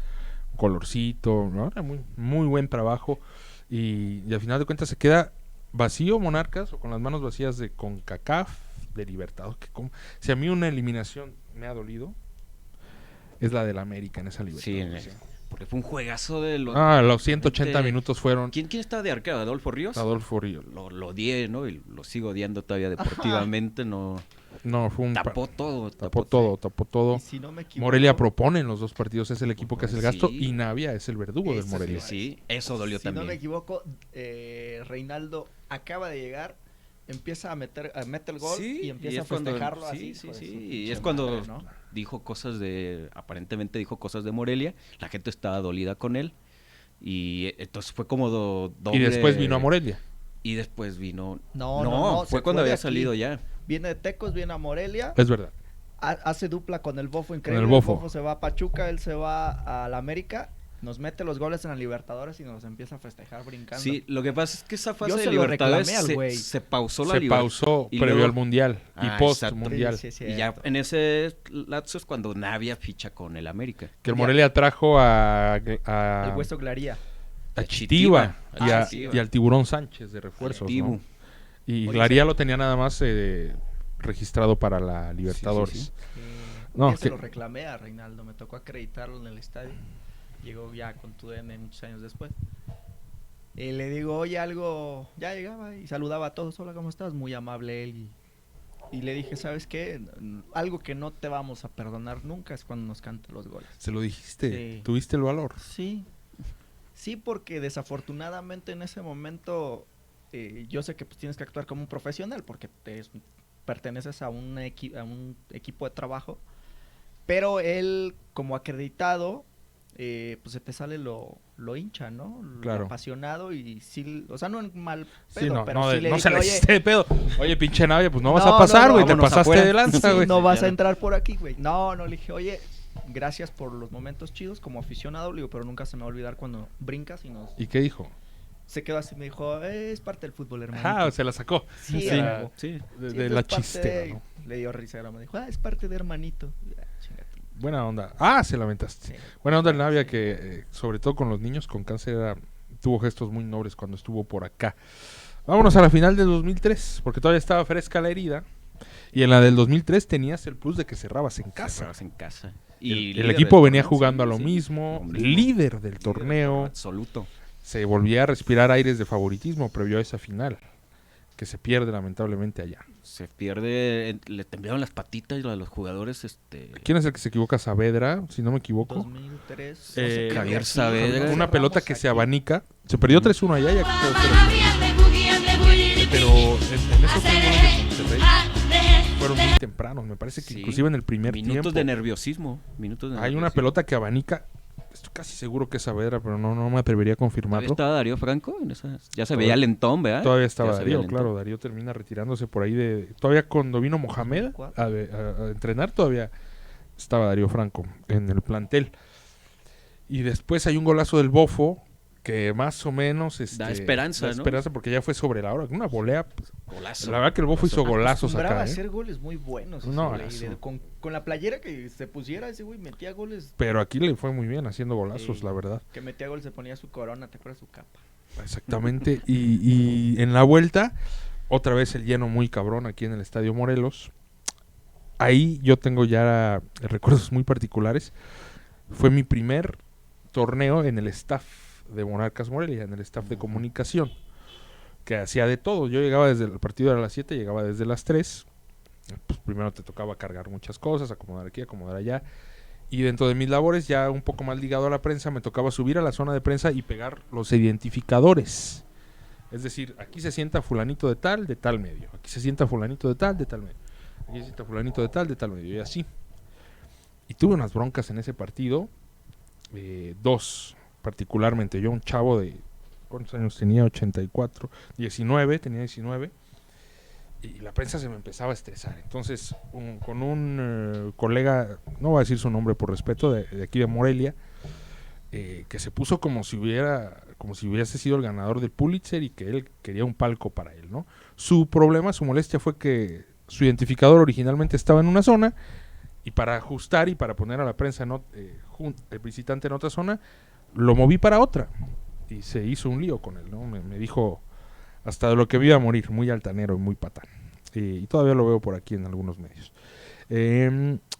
colorcito, ¿no? Era muy buen trabajo. Y al final de cuentas se queda vacío Monarcas o con las manos vacías de CONCACAF, de Libertadores. Si a mí una eliminación me ha dolido, es la del América en esa Libertadores. Sí, porque fue un juegazo de los... los 180 minutos fueron... ¿Quién estaba de arquero? ¿Adolfo Ríos? Adolfo Ríos. Lo odié, ¿no? Y lo sigo odiando todavía deportivamente, no... No, fue un... Tapó todo. Tapó todo. Y si no me equivoco, Morelia propone en los dos partidos, es el equipo que hace el gasto, Sí. y Navia es el verdugo del Ese Morelia. Sí, eso dolió si también. no me equivoco, Reinaldo acaba de llegar, empieza mete el gol Sí, y empieza a es cuando- festejarlo sí, así. sí, hijo de sí, su y pinche es cuando madre, ¿no? aparentemente dijo cosas de Morelia, la gente estaba dolida con él, y entonces fue como doble. Y después vino a Morelia. Y después vino... No, fue se cuando fue de había aquí. salido ya. Viene de Tecos, viene a Morelia, Es verdad. hace dupla con el Bofo increíble. el Bofo. Se va a Pachuca, él se va a la América, nos mete los goles en la Libertadores y nos empieza a festejar brincando. Sí, lo que pasa es que esa fase Yo de se lo Libertadores reclamé al güey. se pausó la Se Libertadores. pausó y previo luego- al Mundial y Ah, post exacto. Mundial. Sí, sí, Y ya cierto. en ese lapso es cuando Navia ficha con el América. Que el Morelia trajo El Hueso Claría. a Chitiva Ah, sí, y al Tiburón Sánchez de refuerzos, Tibu. ¿no? Y Oye, Glaría lo tenía nada más registrado para la Libertadores. Sí, sí, No, No, se que- lo reclamé a Reinaldo, me tocó acreditarlo en el estadio. Llegó ya con tu DN muchos años después. Y le digo, oye, algo, ya llegaba y saludaba a todos, hola, ¿cómo estás? Muy amable él. Y le dije, ¿sabes qué? Algo que no te vamos a perdonar nunca es cuando nos canta los goles. Se lo dijiste, Sí. tuviste el valor. Sí, sí, porque desafortunadamente en ese momento yo sé que pues, tienes que actuar como un profesional porque perteneces a un equipo de trabajo, pero él como acreditado, pues se te sale lo hincha, ¿no? Claro. Lo apasionado y sí, o sea, no en mal Sí, pedo, no, pero no, sí le no dije, se le oye, hiciste de pedo. Oye, pinche Navia, pues no vas No, a pasar, no, güey, te vámonos pasaste afuera. de lanza, sí, güey. no vas ya a no. entrar por aquí, güey. No, le dije, oye, gracias por los momentos chidos como aficionado, le digo, pero nunca se me va a olvidar cuando brincas y nos... ¿Y qué dijo? Se quedó así, me dijo, es parte del fútbol, hermano. Ah, se la sacó. Sí, Sí, amigo. Sí. de la chistera, ¿no? Le dio risera, me dijo, es parte de hermanito. Buena onda. Ah, se lamentaste. Sí. Buena onda el Navia que, sobre todo con los niños con cáncer, tuvo gestos muy nobles cuando estuvo por acá. Vámonos a la final del 2003, porque todavía estaba fresca la herida. Y en la del 2003 tenías el plus de que cerrabas en casa. Cerrabas en casa. El líder equipo del venía torneo, jugando sí, a lo sí. mismo, Lo líder del Líder torneo. absoluto. Se volvía a respirar aires de favoritismo previo a esa final, que se pierde lamentablemente allá. Se pierde, le temblaron las patitas a los jugadores. ¿Quién es el que se equivoca? Saavedra, si no me equivoco. 2003. Javier Saavedra. Una pelota que se abanica. Se perdió 3-1 allá, ya que quedó 0-3. Pero en esos 3 goles de Monterrey fueron muy tempranos. Me parece que Sí. inclusive en el primer Minutos tiempo de nerviosismo. hay una pelota que abanica. Estoy casi seguro que es Saavedra, pero no me atrevería a ¿Todavía confirmarlo. estaba Darío Franco? En esas? Ya se Todavía- veía lentón, ¿verdad? Todavía Ya estaba se veía Darío, lentón. claro. Darío termina retirándose por ahí de... Todavía cuando vino Mohamed 2004. a entrenar, todavía estaba Darío Franco en el plantel. Y después hay un golazo del Bofo que más o menos... Da esperanza, da ¿no? esperanza porque ya fue sobre la hora. Una volea. Pues, Golazo. la verdad que el Bofo hizo golazos Acostumbraba acá, a ¿eh? hacer goles muy buenos. No, ese güey, eso. con la playera que se pusiera, ese güey metía goles. Pero aquí le fue muy bien haciendo golazos, Sí. la verdad. Que metía goles, se ponía su corona, ¿te acuerdas? Su capa. Exactamente. y en la vuelta, otra vez el lleno muy cabrón aquí en el Estadio Morelos. Ahí yo tengo ya recuerdos muy particulares. Fue mi primer torneo en el staff de Monarcas Morelia, en el staff de comunicación, que hacía de todo. Yo llegaba desde el partido, era a las 7, llegaba desde las 3. Pues primero te tocaba cargar muchas cosas, acomodar aquí, acomodar allá. Y dentro de mis labores, ya un poco más ligado a la prensa, me tocaba subir a la zona de prensa y pegar los identificadores. Es decir, aquí se sienta fulanito de tal medio. Aquí se sienta fulanito de tal medio. Aquí se sienta fulanito de tal medio. Y así. Y tuve unas broncas en ese partido. Dos, particularmente. Yo, un chavo de... ¿Cuántos años tenía? 84. 19, tenía 19. Y la prensa se me empezaba a estresar. Entonces, con un colega, no voy a decir su nombre por respeto, de aquí de Morelia, que se puso como si hubiese sido el ganador del Pulitzer y que él quería un palco para él, ¿no? Su problema, su molestia fue que su identificador originalmente estaba en una zona y para ajustar y para poner a la prensa el visitante en otra zona, lo moví para otra y se hizo un lío con él, ¿no? Me dijo hasta de lo que vi a morir, muy altanero y muy patán. Y todavía lo veo por aquí en algunos medios.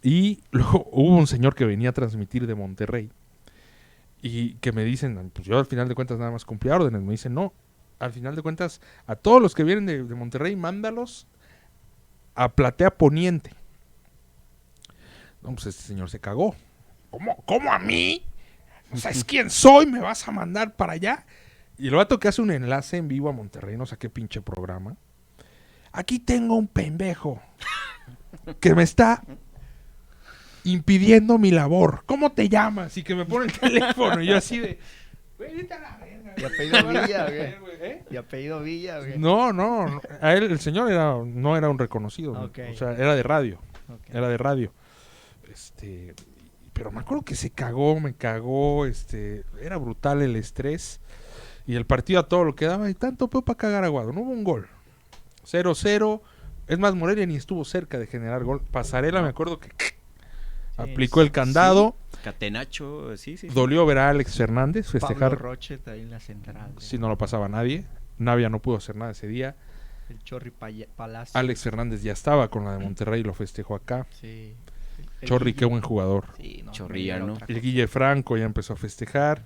Y luego hubo un señor que venía a transmitir de Monterrey y que me dicen, pues yo al final de cuentas nada más cumplí órdenes. Me dicen, no, al final de cuentas a todos los que vienen de Monterrey, mándalos a Platea Poniente. No, pues este señor se cagó. ¿Cómo a mí? ¿Sabes quién soy? ¿Me vas a mandar para allá? Y el vato que hace un enlace en vivo a Monterrey, no sé qué pinche programa. Aquí tengo un pendejo que me está impidiendo mi labor. ¿Cómo te llamas? Y que me pone el teléfono. Y yo así de... Güey, vete a la verga. ¿Y apellido Villa, güey? ¿Y apellido Villa, güey? No. A él, el señor no era un reconocido. Okay. O sea, era de radio. Okay. Era de radio. Pero me acuerdo que me cagó. Era brutal el estrés. Y el partido a todo lo que daba. Y tanto peor para cagar aguado. No hubo un gol. 0-0. Es más, Morelia ni estuvo cerca de generar gol. Pasarela, me acuerdo que aplicó el candado. Sí. Catenacho, sí. Dolió ver a Alex Fernández festejar. Pablo Roche ahí en la central. Si no lo pasaba nadie. Navia no pudo hacer nada ese día. El Chorri Palacio. Alex Fernández ya estaba con la de Monterrey y lo festejó acá. Sí. Chorri, qué buen jugador. Sí, Chorrillano. El Guille Franco ya empezó a festejar.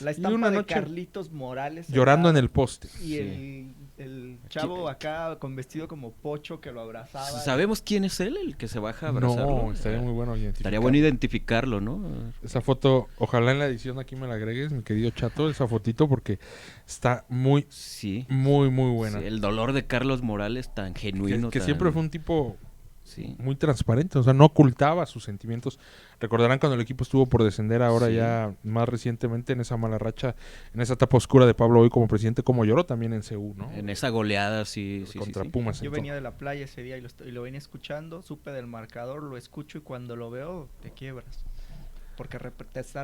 La estampa de Carlitos Morales. Llorando en el poste. Y el chavo acá con vestido como pocho que lo abrazaba. ¿Sabemos quién es él, el que se baja a abrazarlo? No, estaría muy bueno identificarlo. Estaría bueno identificarlo, ¿no? Esa foto, ojalá en la edición aquí me la agregues, mi querido Chato, esa fotito, porque está muy buena. Sí, el dolor de Carlos Morales tan genuino. Que siempre fue un tipo... Sí. Muy transparente, o sea, no ocultaba sus sentimientos. Recordarán cuando el equipo estuvo por descender ahora ya más recientemente en esa mala racha, en esa etapa oscura de Pablo hoy como presidente, como lloró también en CU, ¿no? En esa goleada, sí. Contra Pumas. Yo venía de la playa ese día y lo venía escuchando, supe del marcador, lo escucho y cuando lo veo te quiebras. Porque te está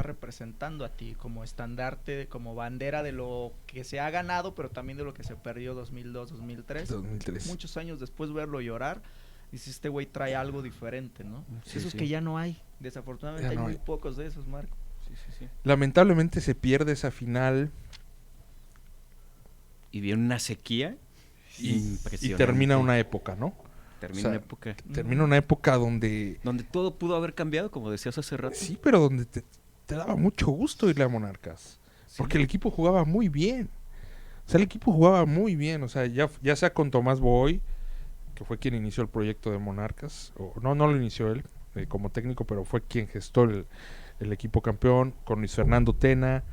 representando a ti como estandarte, como bandera de lo que se ha ganado, pero también de lo que se perdió 2002-2003. Muchos años después verlo llorar. Dice, este güey trae algo diferente, ¿no? Sí, esos que ya no hay. Desafortunadamente hay muy pocos de esos, Marco. Sí. Lamentablemente se pierde esa final. Y viene una sequía impresionante. Y termina una época, ¿no? Termina una época donde todo pudo haber cambiado, como decías hace rato. Sí, pero donde te daba mucho gusto irle a Monarcas. Sí. Porque el equipo jugaba muy bien. O sea, ya sea con Tomás Boy, que fue quien inició el proyecto de Monarcas, no lo inició él como técnico, pero fue quien gestó el equipo campeón, con Luis Fernando Tena,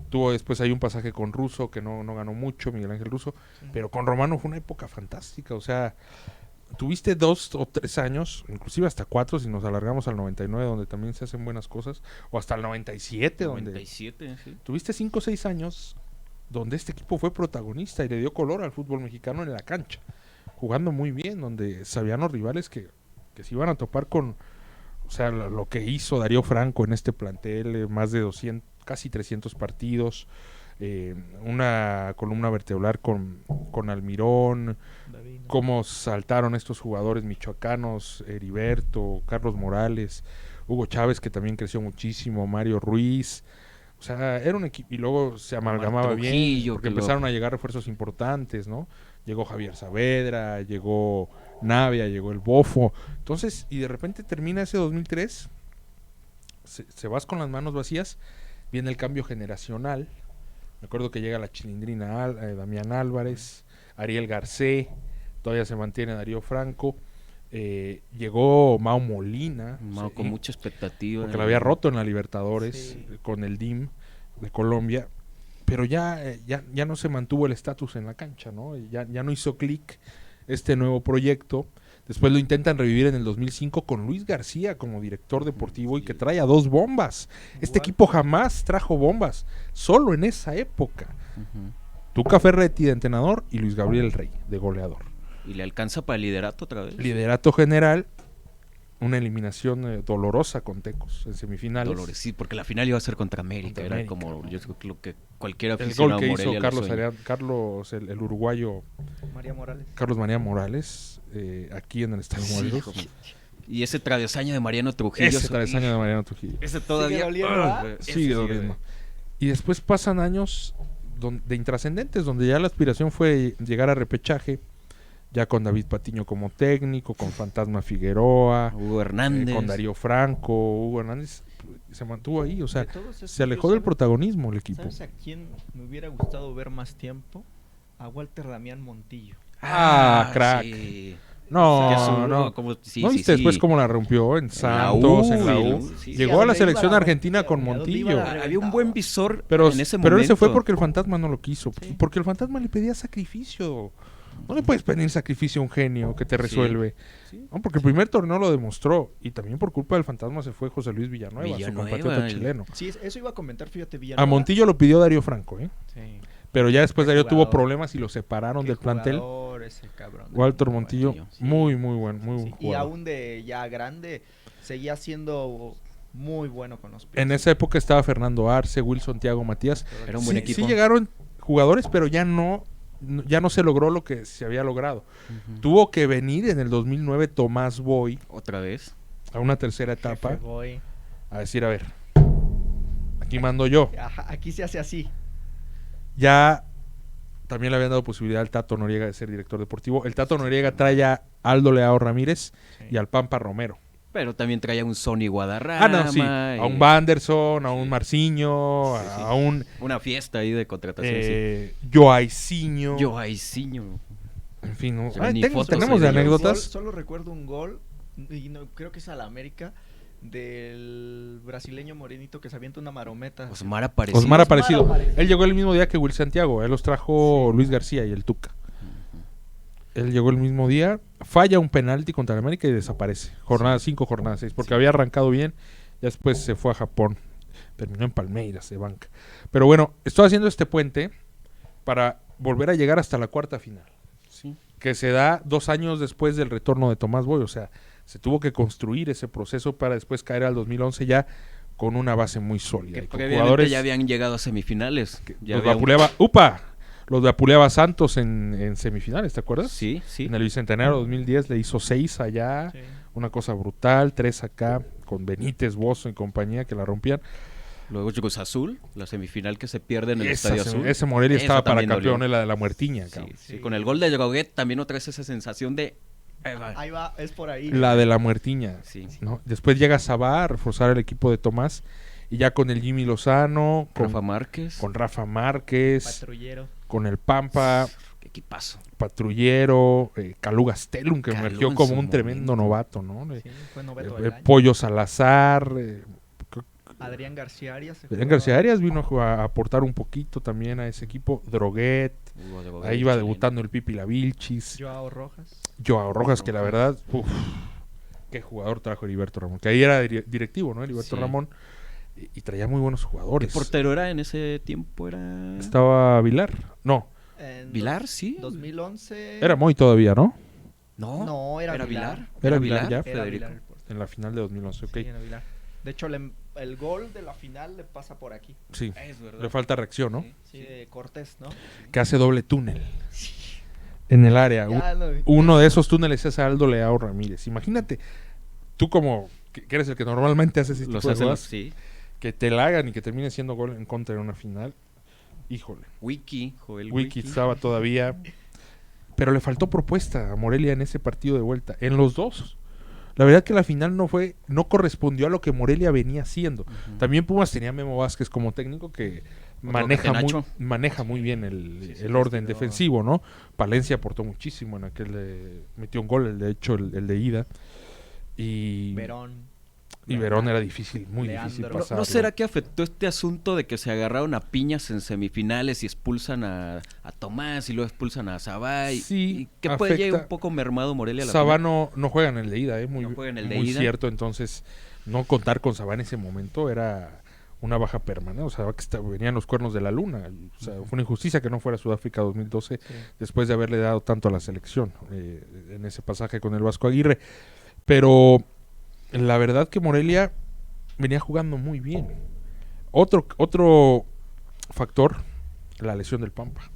tuvo después ahí un pasaje con Russo, que no ganó mucho, Miguel Ángel Russo, pero con Romano fue una época fantástica, o sea, tuviste 2 o 3 años, inclusive hasta 4 si nos alargamos al 99, donde también se hacen buenas cosas, o hasta el 97, donde sí. Tuviste 5 o 6 años donde este equipo fue protagonista y le dio color al fútbol mexicano en la cancha, jugando muy bien, donde sabían los rivales que se iban a topar con, o sea, lo que hizo Darío Franco en este plantel, más de 200, casi 300 partidos, una columna vertebral con Almirón, cómo saltaron estos jugadores michoacanos, Heriberto, Carlos Morales, Hugo Chávez, que también creció muchísimo, Mario Ruiz. O sea, era un equipo, y luego se amalgamaba bien, porque empezaron a llegar refuerzos importantes, ¿no? Llegó Javier Saavedra, llegó Navia, llegó el Bofo. Entonces, y de repente termina ese 2003, se vas con las manos vacías, viene el cambio generacional. Me acuerdo que llega la Chilindrina, Damián Álvarez, Ariel Garcé, todavía se mantiene Darío Franco. Llegó Mau Molina. Con mucha expectativa. Porque la había roto en la Libertadores con el DIM de Colombia. Pero ya no se mantuvo el estatus en la cancha, ¿no? Ya no hizo clic este nuevo proyecto. Después lo intentan revivir en el 2005 con Luis García como director deportivo y que trae a 2 bombas. Este equipo jamás trajo bombas, solo en esa época. Tuca Ferretti de entrenador y Luis Gabriel Rey de goleador. ¿Y le alcanza para el liderato otra vez? Liderato general, una eliminación dolorosa con Tecos en semifinales. Sí, porque la final iba a ser contra América. Era como, yo creo que lo que cualquier El aficionado gol que Morelia hizo Carlos, el uruguayo Carlos María Morales, aquí en el Estadio Morelos. Y ese travesaño de Mariano Trujillo. Ese todavía sigue doliendo. Y después pasan años de intrascendentes, donde ya la aspiración fue llegar a repechaje, ya con David Patiño como técnico, con Fantasma Figueroa, Hugo Hernández, con Darío Franco. Hugo Hernández se mantuvo ahí, o sea, se alejó del protagonismo el equipo. ¿Sabes a quién me hubiera gustado ver más tiempo? A Walter Damián Montillo. Crack. Sí. No. ¿No viste después cómo la rompió en Santos, en la U? Llegó a la selección argentina con Montillo. Había un buen visor pero, en ese momento. Pero él se fue porque el fantasma no lo quiso. Sí. Porque el fantasma le pedía sacrificio. No le puedes pedir sacrificio a un genio que te resuelve. Sí. No, porque el primer torneo lo demostró. Y también por culpa del fantasma se fue José Luis Villanueva, su compatriota chileno. Sí, eso iba a comentar, fíjate, Villanueva. A Montillo lo pidió Darío Franco, ¿eh? Sí. Pero ya después Darío tuvo problemas y lo separaron del plantel. Ese cabrón, Walter Montillo, sí. muy buen jugador. Y aún de ya grande, seguía siendo muy bueno con los pies. En esa época estaba Fernando Arce, Wilson, Thiago, Matías. Era un buen equipo. Sí llegaron jugadores, pero ya no se logró lo que se había logrado. Tuvo que venir en el 2009 Tomás Boy. Otra vez. A una tercera etapa. A decir, a ver, aquí mando yo. Ajá, aquí se hace así. Ya también le habían dado posibilidad al Tato Noriega de ser director deportivo. El Tato Noriega trae a Aldo Leao Ramírez y al Pampa Romero. Pero también traía un Sonny Guadarrama. Sí. A un Vanderson, a un Marciño, a un... Una fiesta ahí de contratación, Joaicinho. En fin, ¿no? Tenemos de anécdotas. Solo recuerdo un gol, y no, creo que es al América, del brasileño morenito que se avienta una marometa. Osmar Aparecido. Él llegó el mismo día que Will Santiago. Él los trajo Luis García y el Tuca. Él llegó el mismo día, falla un penalti contra el América y desaparece. Jornada 5, jornada 6, porque había arrancado bien. Ya después se fue a Japón. Terminó en Palmeiras de banca. Pero bueno, estoy haciendo este puente para volver a llegar hasta la cuarta final. Sí. Que se da 2 años después del retorno de Tomás Boy. O sea, se tuvo que construir ese proceso para después caer al 2011 ya con una base muy sólida. Que previamente ya habían llegado a semifinales. Los de Apuleaba Santos en semifinales, ¿te acuerdas? Sí. En el Bicentenario 2010 le hizo 6 allá, una cosa brutal, 3 acá, con Benítez, Bozo y compañía que la rompían. Luego Cruz Azul, la semifinal que se pierde en el Estadio Azul. Ese Morelia estaba para campeón, la de la Muertiña. Sí. Con el gol de Droguet también otra vez esa sensación de... Ahí va, es por ahí. La de la Muertiña. Sí. ¿No? Después llega Sabá a reforzar el equipo de Tomás. Y ya con el Jimmy Lozano, con Rafa Márquez, Patrullero, con el Pampa, qué equipazo, Patrullero, Calú Gastelum, que emergió como un tremendo novato, ¿no? Sí, fue novato del año. Pollo Salazar, Adrián García Arias. Adrián García Arias vino a aportar un poquito también a ese equipo. Droguet, ahí iba debutando el Pipi Lavilchis. Joao Rojas, que la verdad, qué jugador trajo Heriberto Ramón, que ahí era directivo, ¿no? Heriberto Ramón. Y traía muy buenos jugadores. ¿Qué portero era en ese tiempo? Estaba Vilar. No. ¿Vilar, sí? 2011. Era Moy todavía, ¿no? No, era Vilar. ¿Era Vilar ya? Federico. En la final de 2011, ok. Sí, era Vilar. De hecho, el gol de la final le pasa por aquí. Sí, le falta reacción, ¿no? Sí, de Cortés, ¿no? Que hace doble túnel en el área. Uno de esos túneles es Aldo Leao Ramírez. Imagínate, tú como que eres el que normalmente hace ese tipo de cosas, que te la hagan y que termine siendo gol en contra en una final. Híjole. Wiki estaba todavía, pero le faltó propuesta a Morelia en ese partido de vuelta, en los dos. La verdad que la final no correspondió a lo que Morelia venía haciendo. También Pumas tenía a Memo Vázquez como técnico que maneja muy bien el orden defensivo, ¿no? Palencia aportó muchísimo en aquel, metió un gol, el de ida. Y Verón era difícil, muy difícil pasarlo. ¿No será que afectó este asunto de que se agarraron a piñas en semifinales y expulsan a Tomás y luego expulsan a Sabá? Y que puede llegar un poco mermado Morelia a la Sabá no juega en el de ida, muy cierto. Entonces, no contar con Sabá en ese momento era una baja permanente. O sea, que venían los cuernos de la luna. O sea, fue una injusticia que no fuera Sudáfrica 2012 después de haberle dado tanto a la selección en ese pasaje con el Vasco Aguirre. Pero la verdad que Morelia venía jugando muy bien. Otro factor, la lesión del Pampa.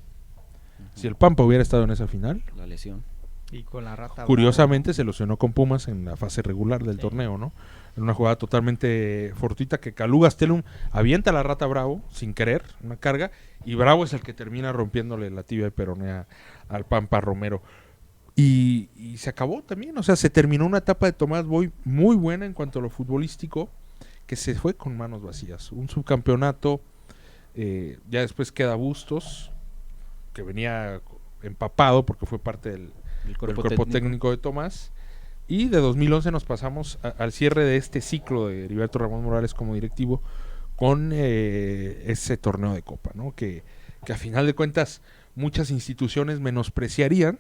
Si el Pampa hubiera estado en esa final, la lesión. Y con la rata curiosamente se lesionó con Pumas en la fase regular del torneo, ¿no? En una jugada totalmente fortuita que Calú Gastelum avienta a la Rata Bravo sin querer, una carga, y Bravo es el que termina rompiéndole la tibia de peronea al Pampa Romero. Y se acabó también, o sea, se terminó una etapa de Tomás Boy muy buena en cuanto a lo futbolístico, que se fue con manos vacías. Un subcampeonato, ya después queda Bustos, que venía empapado porque fue parte el cuerpo técnico de Tomás. Y de 2011 nos pasamos al cierre de este ciclo de Heriberto Ramón Morales como directivo con ese torneo de Copa, ¿no? Que a final de cuentas muchas instituciones menospreciarían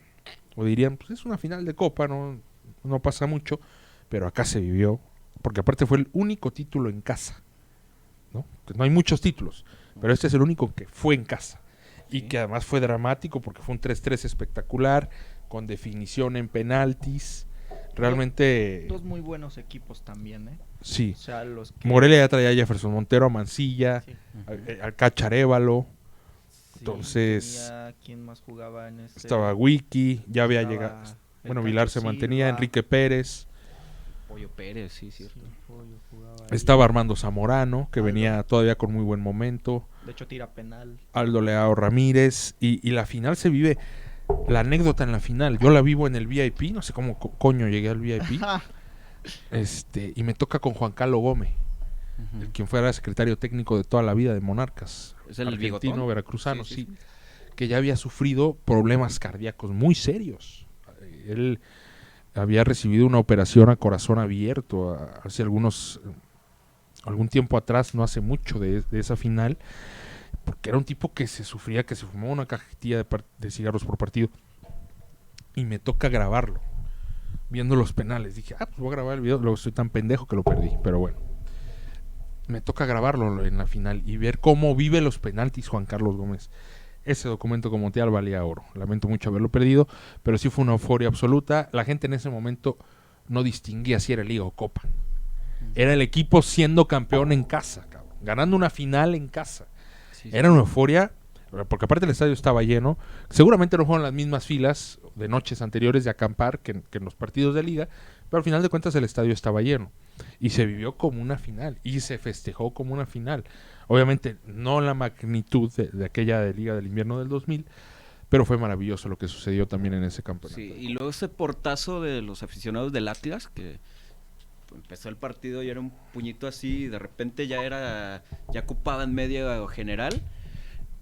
o dirían, pues es una final de Copa, no pasa mucho, pero acá se vivió, porque aparte fue el único título en casa, ¿no? Pues no hay muchos títulos, pero este es el único que fue en casa. Sí. Y que además fue dramático porque fue un 3-3 espectacular, con definición en penaltis. Realmente... Dos muy buenos equipos también, ¿eh? Sí. O sea, los que... Morelia ya traía a Jefferson Montero, a Mancilla, sí. al Cacharévalo. Sí, entonces... ¿Quién más jugaba en ese? Estaba Wiki, ya había llegado... Bueno, Vilar se mantenía, Enrique Pérez. Pollo Pérez, sí, cierto. Sí, Pollo jugaba estaba Armando Zamorano, que venía todavía con muy buen momento. De hecho, tira penal. Aldo Leao Ramírez. Y la final se vive... La anécdota en la final, yo la vivo en el VIP, no sé cómo coño llegué al VIP. Y me toca con Juan Carlos Gómez, el quien fuera secretario técnico de toda la vida de Monarcas. Es el argentino, bigotón, veracruzano, sí. Que ya había sufrido problemas cardíacos muy serios. Él había recibido una operación a corazón abierto hace algún tiempo atrás, no hace mucho de esa final, porque era un tipo que se fumaba una cajetilla de cigarros por partido, y me toca grabarlo viendo los penales. Dije, pues voy a grabar el video, luego soy tan pendejo que lo perdí, pero bueno, me toca grabarlo en la final y ver cómo vive los penaltis Juan Carlos Gómez. Ese documento como tal valía oro. Lamento mucho haberlo perdido, pero sí fue una euforia absoluta. La gente en ese momento no distinguía si era Liga o Copa. Era el equipo siendo campeón en casa, cabrón, ganando una final en casa. Era una euforia, porque aparte el estadio estaba lleno. Seguramente no fueron las mismas filas de noches anteriores de acampar que en los partidos de liga, pero al final de cuentas el estadio estaba lleno. Y se vivió como una final, y se festejó como una final. Obviamente no la magnitud de aquella de Liga del Invierno del 2000, pero fue maravilloso lo que sucedió también en ese campeonato. Sí, y luego ese portazo de los aficionados del Atlas, que empezó el partido y era un puñito así, y de repente ya ocupaban medio general,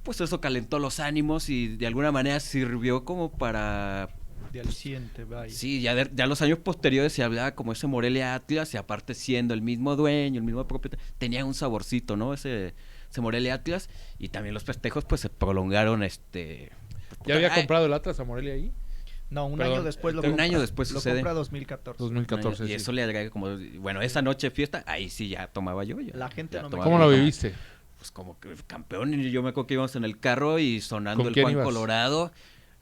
pues eso calentó los ánimos y de alguna manera sirvió como para... De aliciente, vaya. Sí, ya los años posteriores se hablaba como ese Morelia Atlas, y aparte siendo el mismo dueño, el mismo propietario, tenía un saborcito, ¿no? Ese Morelia Atlas, y también los festejos pues se prolongaron, ¿Ya había comprado el Atlas a Morelia ahí? No, un año después lo compra 2014. 2014, y eso le agrega como, bueno, esa noche de fiesta, ahí sí ya tomaba yo. La gente no me... ¿Cómo lo viviste? Pues como que campeón, y yo me acuerdo que íbamos en el carro y sonando el Juan ibas? Colorado.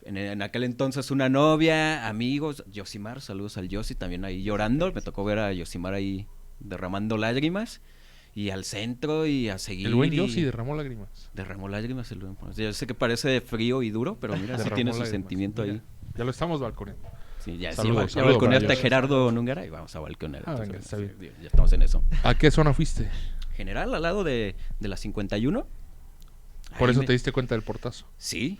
En aquel entonces una novia, amigos, Yosimar, saludos al Yosi, también ahí llorando. Me tocó ver a Yosimar ahí derramando lágrimas. Y al centro y a seguir. El buen Yosi derramó lágrimas. Derramó lágrimas el buen. Yo sé que parece frío y duro, pero mira, sí tiene su sentimiento. Mira, ahí. Ya lo estamos balconeando. Sí, ya balconeaste a Gerardo Nungara y vamos a balconear. Venga, está bien. Ya estamos en eso. ¿A qué zona fuiste? General, al lado de la 51. ¿Por eso te diste cuenta del portazo? Sí.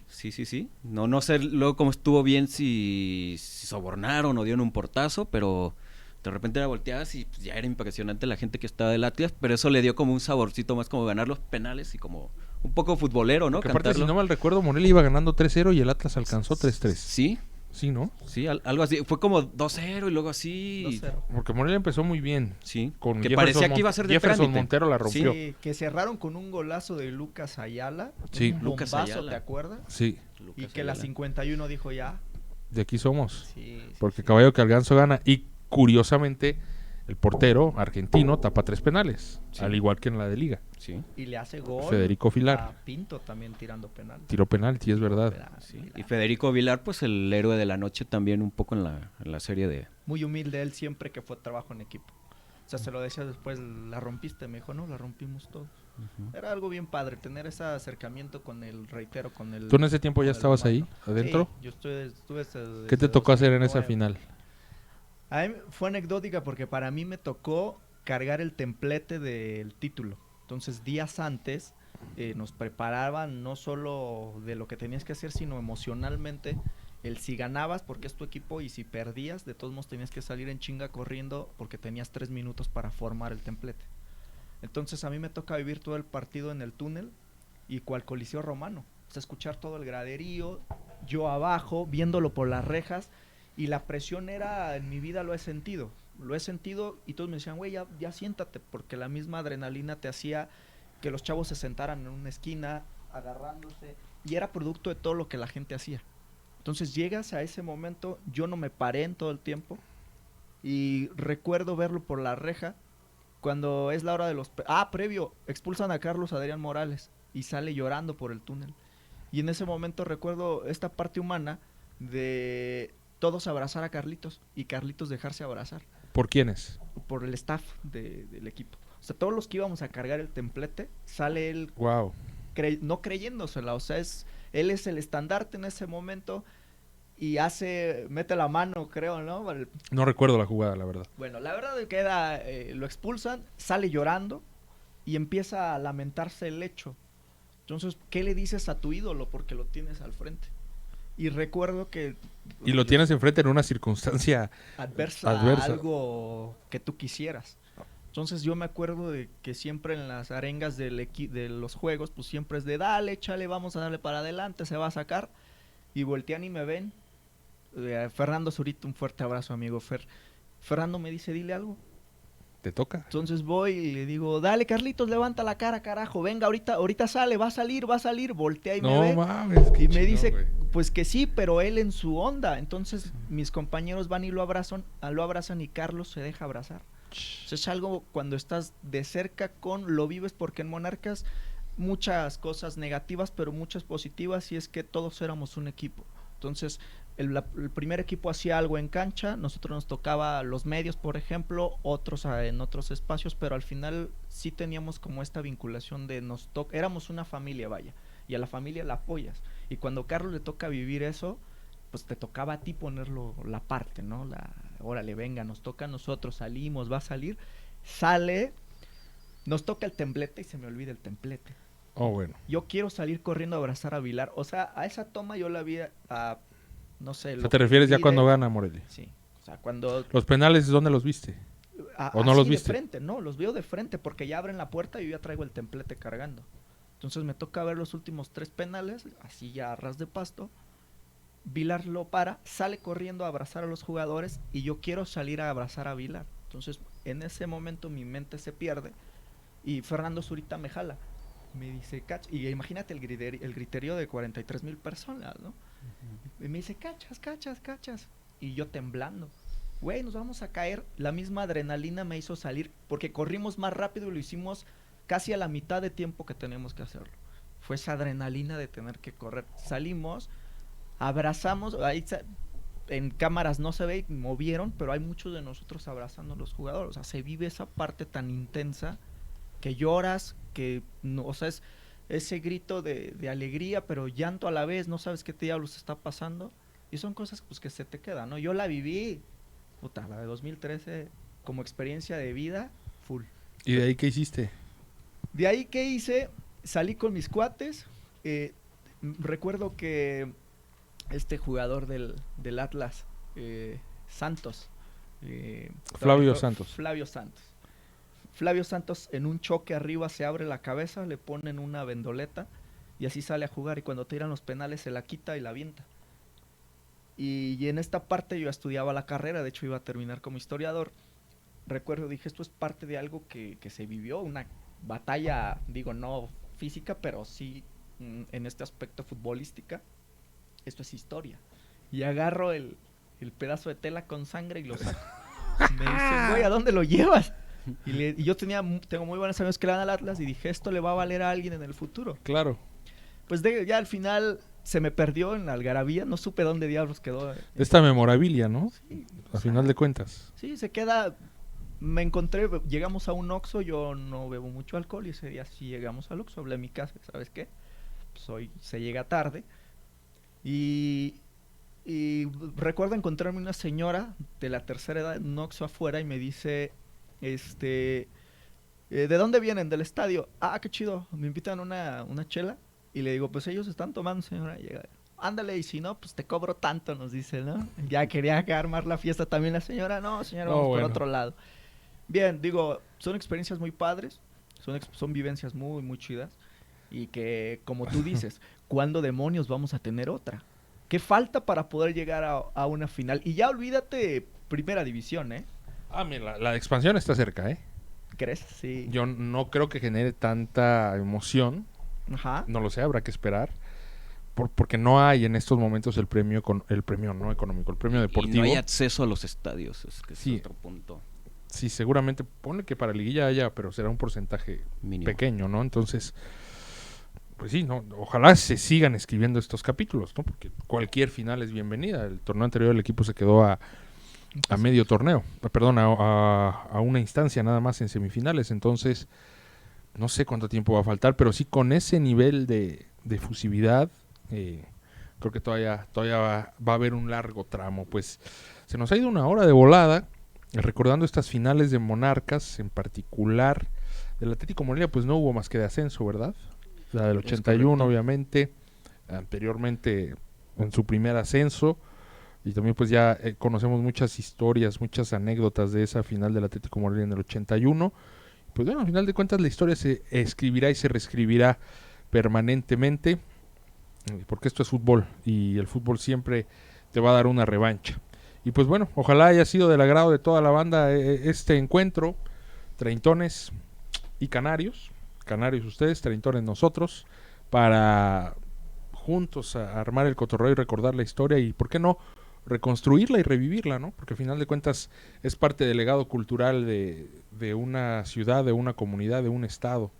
No sé luego cómo estuvo bien, si sobornaron o dieron un portazo, pero de repente era volteadas y pues ya era impresionante la gente que estaba del Atlas, pero eso le dio como un saborcito más, como ganar los penales y como un poco futbolero, ¿no? Porque aparte, si no mal recuerdo, Morelia iba ganando 3-0 y el Atlas alcanzó 3-3. Sí. Sí, ¿no? Sí, algo así. Fue como 2-0 y luego así. 2-0. Porque Morelia empezó muy bien. Sí. Con que parecía que iba a ser de Jefferson trámite. Montero la rompió. Sí, que cerraron con un golazo de Lucas Ayala. Sí. Un Lucas bombazo, Ayala. ¿te acuerdas? Sí. Y que la 51 dijo ya. De aquí somos. Sí, porque Caballo Calganzo gana. Y curiosamente, el portero argentino tapa 3 penales. Sí. Al igual que en la de Liga. Sí. Y le hace gol Federico Vilar. a Pinto también tirando penal. Tiró penalti, es verdad. Sí. Y Federico Vilar, pues el héroe de la noche también un poco en la serie de... Muy humilde él siempre que fue trabajo en equipo. O sea, se lo decía después, la rompiste, me dijo, no, la rompimos todos. Era algo bien padre, tener ese acercamiento con el, reitero, con el... ¿Tú en ese tiempo ya estabas ahí, adentro? Sí, yo estuve desde ¿Qué te tocó hacer en esa 2009. final? A mí fue anecdótica porque para mí me tocó cargar el templete del título. Entonces, días antes nos preparaban no solo de lo que tenías que hacer, sino emocionalmente. El si ganabas porque es tu equipo y si perdías, de todos modos tenías que salir en chinga corriendo porque tenías 3 minutos para formar el templete. Entonces a mí me toca vivir todo el partido en el túnel y cual Coliseo Romano. O sea, escuchar todo el graderío, yo abajo, viéndolo por las rejas Y la presión era, en mi vida lo he sentido y todos me decían, güey, ya siéntate, porque la misma adrenalina te hacía que los chavos se sentaran en una esquina agarrándose, y era producto de todo lo que la gente hacía. Entonces llegas a ese momento, yo no me paré en todo el tiempo, y recuerdo verlo por la reja, cuando es la hora de los... previo, expulsan a Carlos Adrián Morales, y sale llorando por el túnel. Y en ese momento recuerdo esta parte humana de todos abrazar a Carlitos, y Carlitos dejarse abrazar. ¿Por quiénes? Por el staff del equipo. O sea, todos los que íbamos a cargar el templete, sale él Wow. no creyéndosela. O sea, él es el estandarte en ese momento y mete la mano, creo, ¿no? No recuerdo la jugada, la verdad. Bueno, la verdad es que lo expulsan, sale llorando y empieza a lamentarse el hecho. Entonces, ¿qué le dices a tu ídolo? Porque lo tienes al frente. Y recuerdo que... Y lo tienes enfrente en una circunstancia adversa. Algo que tú quisieras. Entonces yo me acuerdo de que siempre en las arengas de los juegos, pues siempre es de dale, échale, vamos a darle para adelante, se va a sacar. Y voltean y me ven. Fernando Zurita, un fuerte abrazo, amigo Fer. Fernando me dice, dile algo. ¿Te toca? Entonces voy y le digo, dale Carlitos, levanta la cara, carajo, venga, ahorita sale, va a salir, voltea y me ve. Mames, y me dice, pues que sí, pero él en su onda. Entonces mis compañeros van y lo abrazan y Carlos se deja abrazar. Entonces es algo cuando estás de cerca lo vives, porque en Monarcas muchas cosas negativas, pero muchas positivas, y es que todos éramos un equipo. Entonces el primer equipo hacía algo en cancha, nosotros nos tocaba los medios, por ejemplo, otros en otros espacios, pero al final sí teníamos como esta vinculación de éramos una familia, vaya, y a la familia la apoyas. Y cuando a Carlos le toca vivir eso, pues te tocaba a ti ponerlo la parte, ¿no? Órale, venga, nos toca a nosotros, salimos, va a salir, sale, nos toca el templete y se me olvida el templete. Oh, bueno. Yo quiero salir corriendo a abrazar a Vilar. O sea, a esa toma yo la vi no sé. O sea, ¿te refieres ya cuando gana Morelia? Sí. O sea, cuando... ¿Los penales dónde los viste? ¿O no los viste? De frente, no, los veo de frente porque ya abren la puerta y yo ya traigo el templete cargando. Entonces me toca ver los últimos 3 penales, así ya a ras de pasto. Vilar lo para, sale corriendo a abrazar a los jugadores y yo quiero salir a abrazar a Vilar. Entonces en ese momento mi mente se pierde y Fernando Zurita me jala. Me dice, cach, y imagínate el griterío de 43,000 personas, ¿no? Uh-huh. Y me dice, cachas. Y yo temblando. Güey, nos vamos a caer. La misma adrenalina me hizo salir porque corrimos más rápido y lo hicimos casi a la mitad de tiempo que tenemos que hacerlo. Fue esa adrenalina de tener que correr. Salimos, abrazamos, ahí en cámaras no se ve, movieron, pero hay muchos de nosotros abrazando a los jugadores. O sea, se vive esa parte tan intensa que lloras, que no, o sea, es ese grito de alegría, pero llanto a la vez, no sabes qué diablos está pasando, y son cosas pues que se te quedan, ¿no? Yo la viví, la de 2013, como experiencia de vida, full. ¿Y de ahí qué hiciste? De ahí qué hice, salí con mis cuates, recuerdo que este jugador del Atlas, Santos, Flavio Santos. Flavio Santos en un choque arriba se abre la cabeza, le ponen una vendoleta y así sale a jugar, y cuando tiran los penales se la quita y la avienta. Y en esta parte yo estudiaba la carrera, de hecho iba a terminar como historiador. Recuerdo, dije, esto es parte de algo que se vivió, una batalla, digo, no física, pero sí en este aspecto futbolística. Esto es historia. Y agarro el pedazo de tela con sangre y lo saco. Me dicen, güey, ¿a dónde lo llevas? Y yo tengo muy buenos amigos que le dan al Atlas y dije, esto le va a valer a alguien en el futuro. Claro. Pues ya al final se me perdió en la algarabía, no supe dónde diablos quedó. Esta memorabilia, ¿no? Sí. Al final de cuentas. Sí, se queda. Me encontré, llegamos a un Oxxo, yo no bebo mucho alcohol y ese día sí llegamos al Oxxo, hablé en mi casa, ¿sabes qué? Pues hoy se llega tarde. Y recuerdo encontrarme una señora de la tercera edad en un Oxxo afuera y me dice, ¿de dónde vienen? Del estadio. Ah, qué chido, me invitan una chela. Y le digo, pues ellos están tomando, señora. Y llega, ándale, y si no, pues te cobro tanto, nos dice, ¿no? Ya quería armar la fiesta también la señora. No, señora, vamos por otro lado. Bien, digo, son experiencias muy padres, son vivencias muy, muy chidas. Y que, como tú dices, ¿cuándo demonios vamos a tener otra? ¿Qué falta para poder llegar a una final? Y ya olvídate primera división, ¿eh? Mira, la expansión está cerca, ¿eh? ¿Crees? Sí. Yo no creo que genere tanta emoción. Ajá. No lo sé, habrá que esperar. Porque no hay en estos momentos el premio no económico, el premio deportivo. Y no hay acceso a los estadios, es que Sí. es otro punto. Sí, seguramente pone que para liguilla haya, pero será un porcentaje Mínimo. pequeño, ¿no? Entonces, pues sí, no, ojalá se sigan escribiendo estos capítulos, ¿no? Porque cualquier final es bienvenida. El torneo anterior el equipo se quedó a medio torneo, perdón, a una instancia nada más en semifinales. Entonces, no sé cuánto tiempo va a faltar, pero sí con ese nivel de efusividad, creo que todavía va a haber un largo tramo. Pues se nos ha ido una hora de volada, recordando estas finales de Monarcas, en particular del Atlético Morelia, pues no hubo más que de ascenso, ¿verdad? La del 81, obviamente, anteriormente en su primer ascenso, y también pues ya conocemos muchas historias, muchas anécdotas de esa final del Atlético Morelia en el 81. Pues bueno, al final de cuentas la historia se escribirá y se reescribirá permanentemente, porque esto es fútbol y el fútbol siempre te va a dar una revancha. Y pues bueno, ojalá haya sido del agrado de toda la banda este encuentro, treintones y canarios ustedes, treintones nosotros, para juntos armar el cotorreo y recordar la historia y, ¿por qué no?, reconstruirla y revivirla, ¿no? Porque al final de cuentas es parte del legado cultural de una ciudad, de una comunidad, de un estado,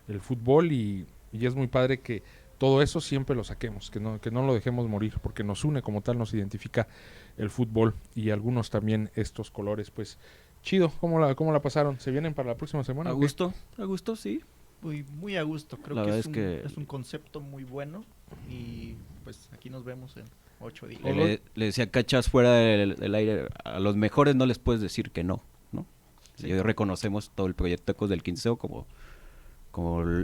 el fútbol, y es muy padre que todo eso siempre lo saquemos, que no lo dejemos morir, porque nos une como tal, nos identifica el fútbol y algunos también estos colores. Pues chido, ¿cómo la pasaron? ¿Se vienen para la próxima semana? A gusto, sí. Muy a gusto, creo La que verdad es un concepto muy bueno y pues aquí nos vemos en 8 días. Le decía Cachas fuera del aire, a los mejores no les puedes decir que no, ¿no? Sí. Y hoy reconocemos todo el proyecto Ecos del Quinceo como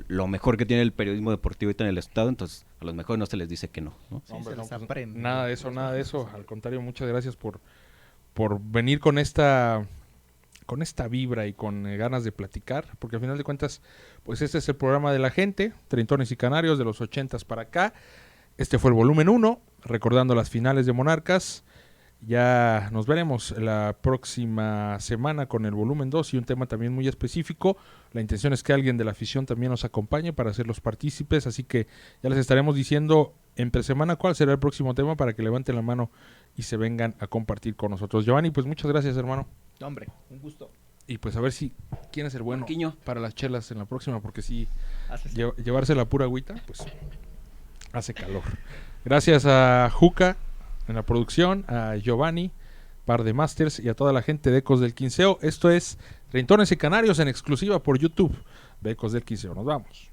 lo mejor que tiene el periodismo deportivo ahorita en el estado, entonces a los mejores no se les dice que no, ¿no? Sí, Hombre, se les pues, aprende. nada de eso, al contrario, muchas gracias por venir con esta vibra y con ganas de platicar, porque al final de cuentas, pues este es el programa de la gente, Treintones y Canarios, de los 80s para acá. Este fue el volumen 1, recordando las finales de Monarcas. Ya nos veremos la próxima semana con el volumen 2 y un tema también muy específico. La intención es que alguien de la afición también nos acompañe para ser los partícipes, así que ya les estaremos diciendo entre semana cuál será el próximo tema para que levanten la mano y se vengan a compartir con nosotros. Giovanni, pues muchas gracias, hermano. Hombre, un gusto. Y pues a ver si quién es el bueno Marquiño para las chelas en la próxima, porque si Haces- llevarse la pura agüita, pues hace calor. Gracias a Juca en la producción, a Giovanni, par de masters, y a toda la gente de Ecos del Quinceo. Esto es Treintones y Canarios en exclusiva por YouTube de Ecos del Quinceo. Nos vamos.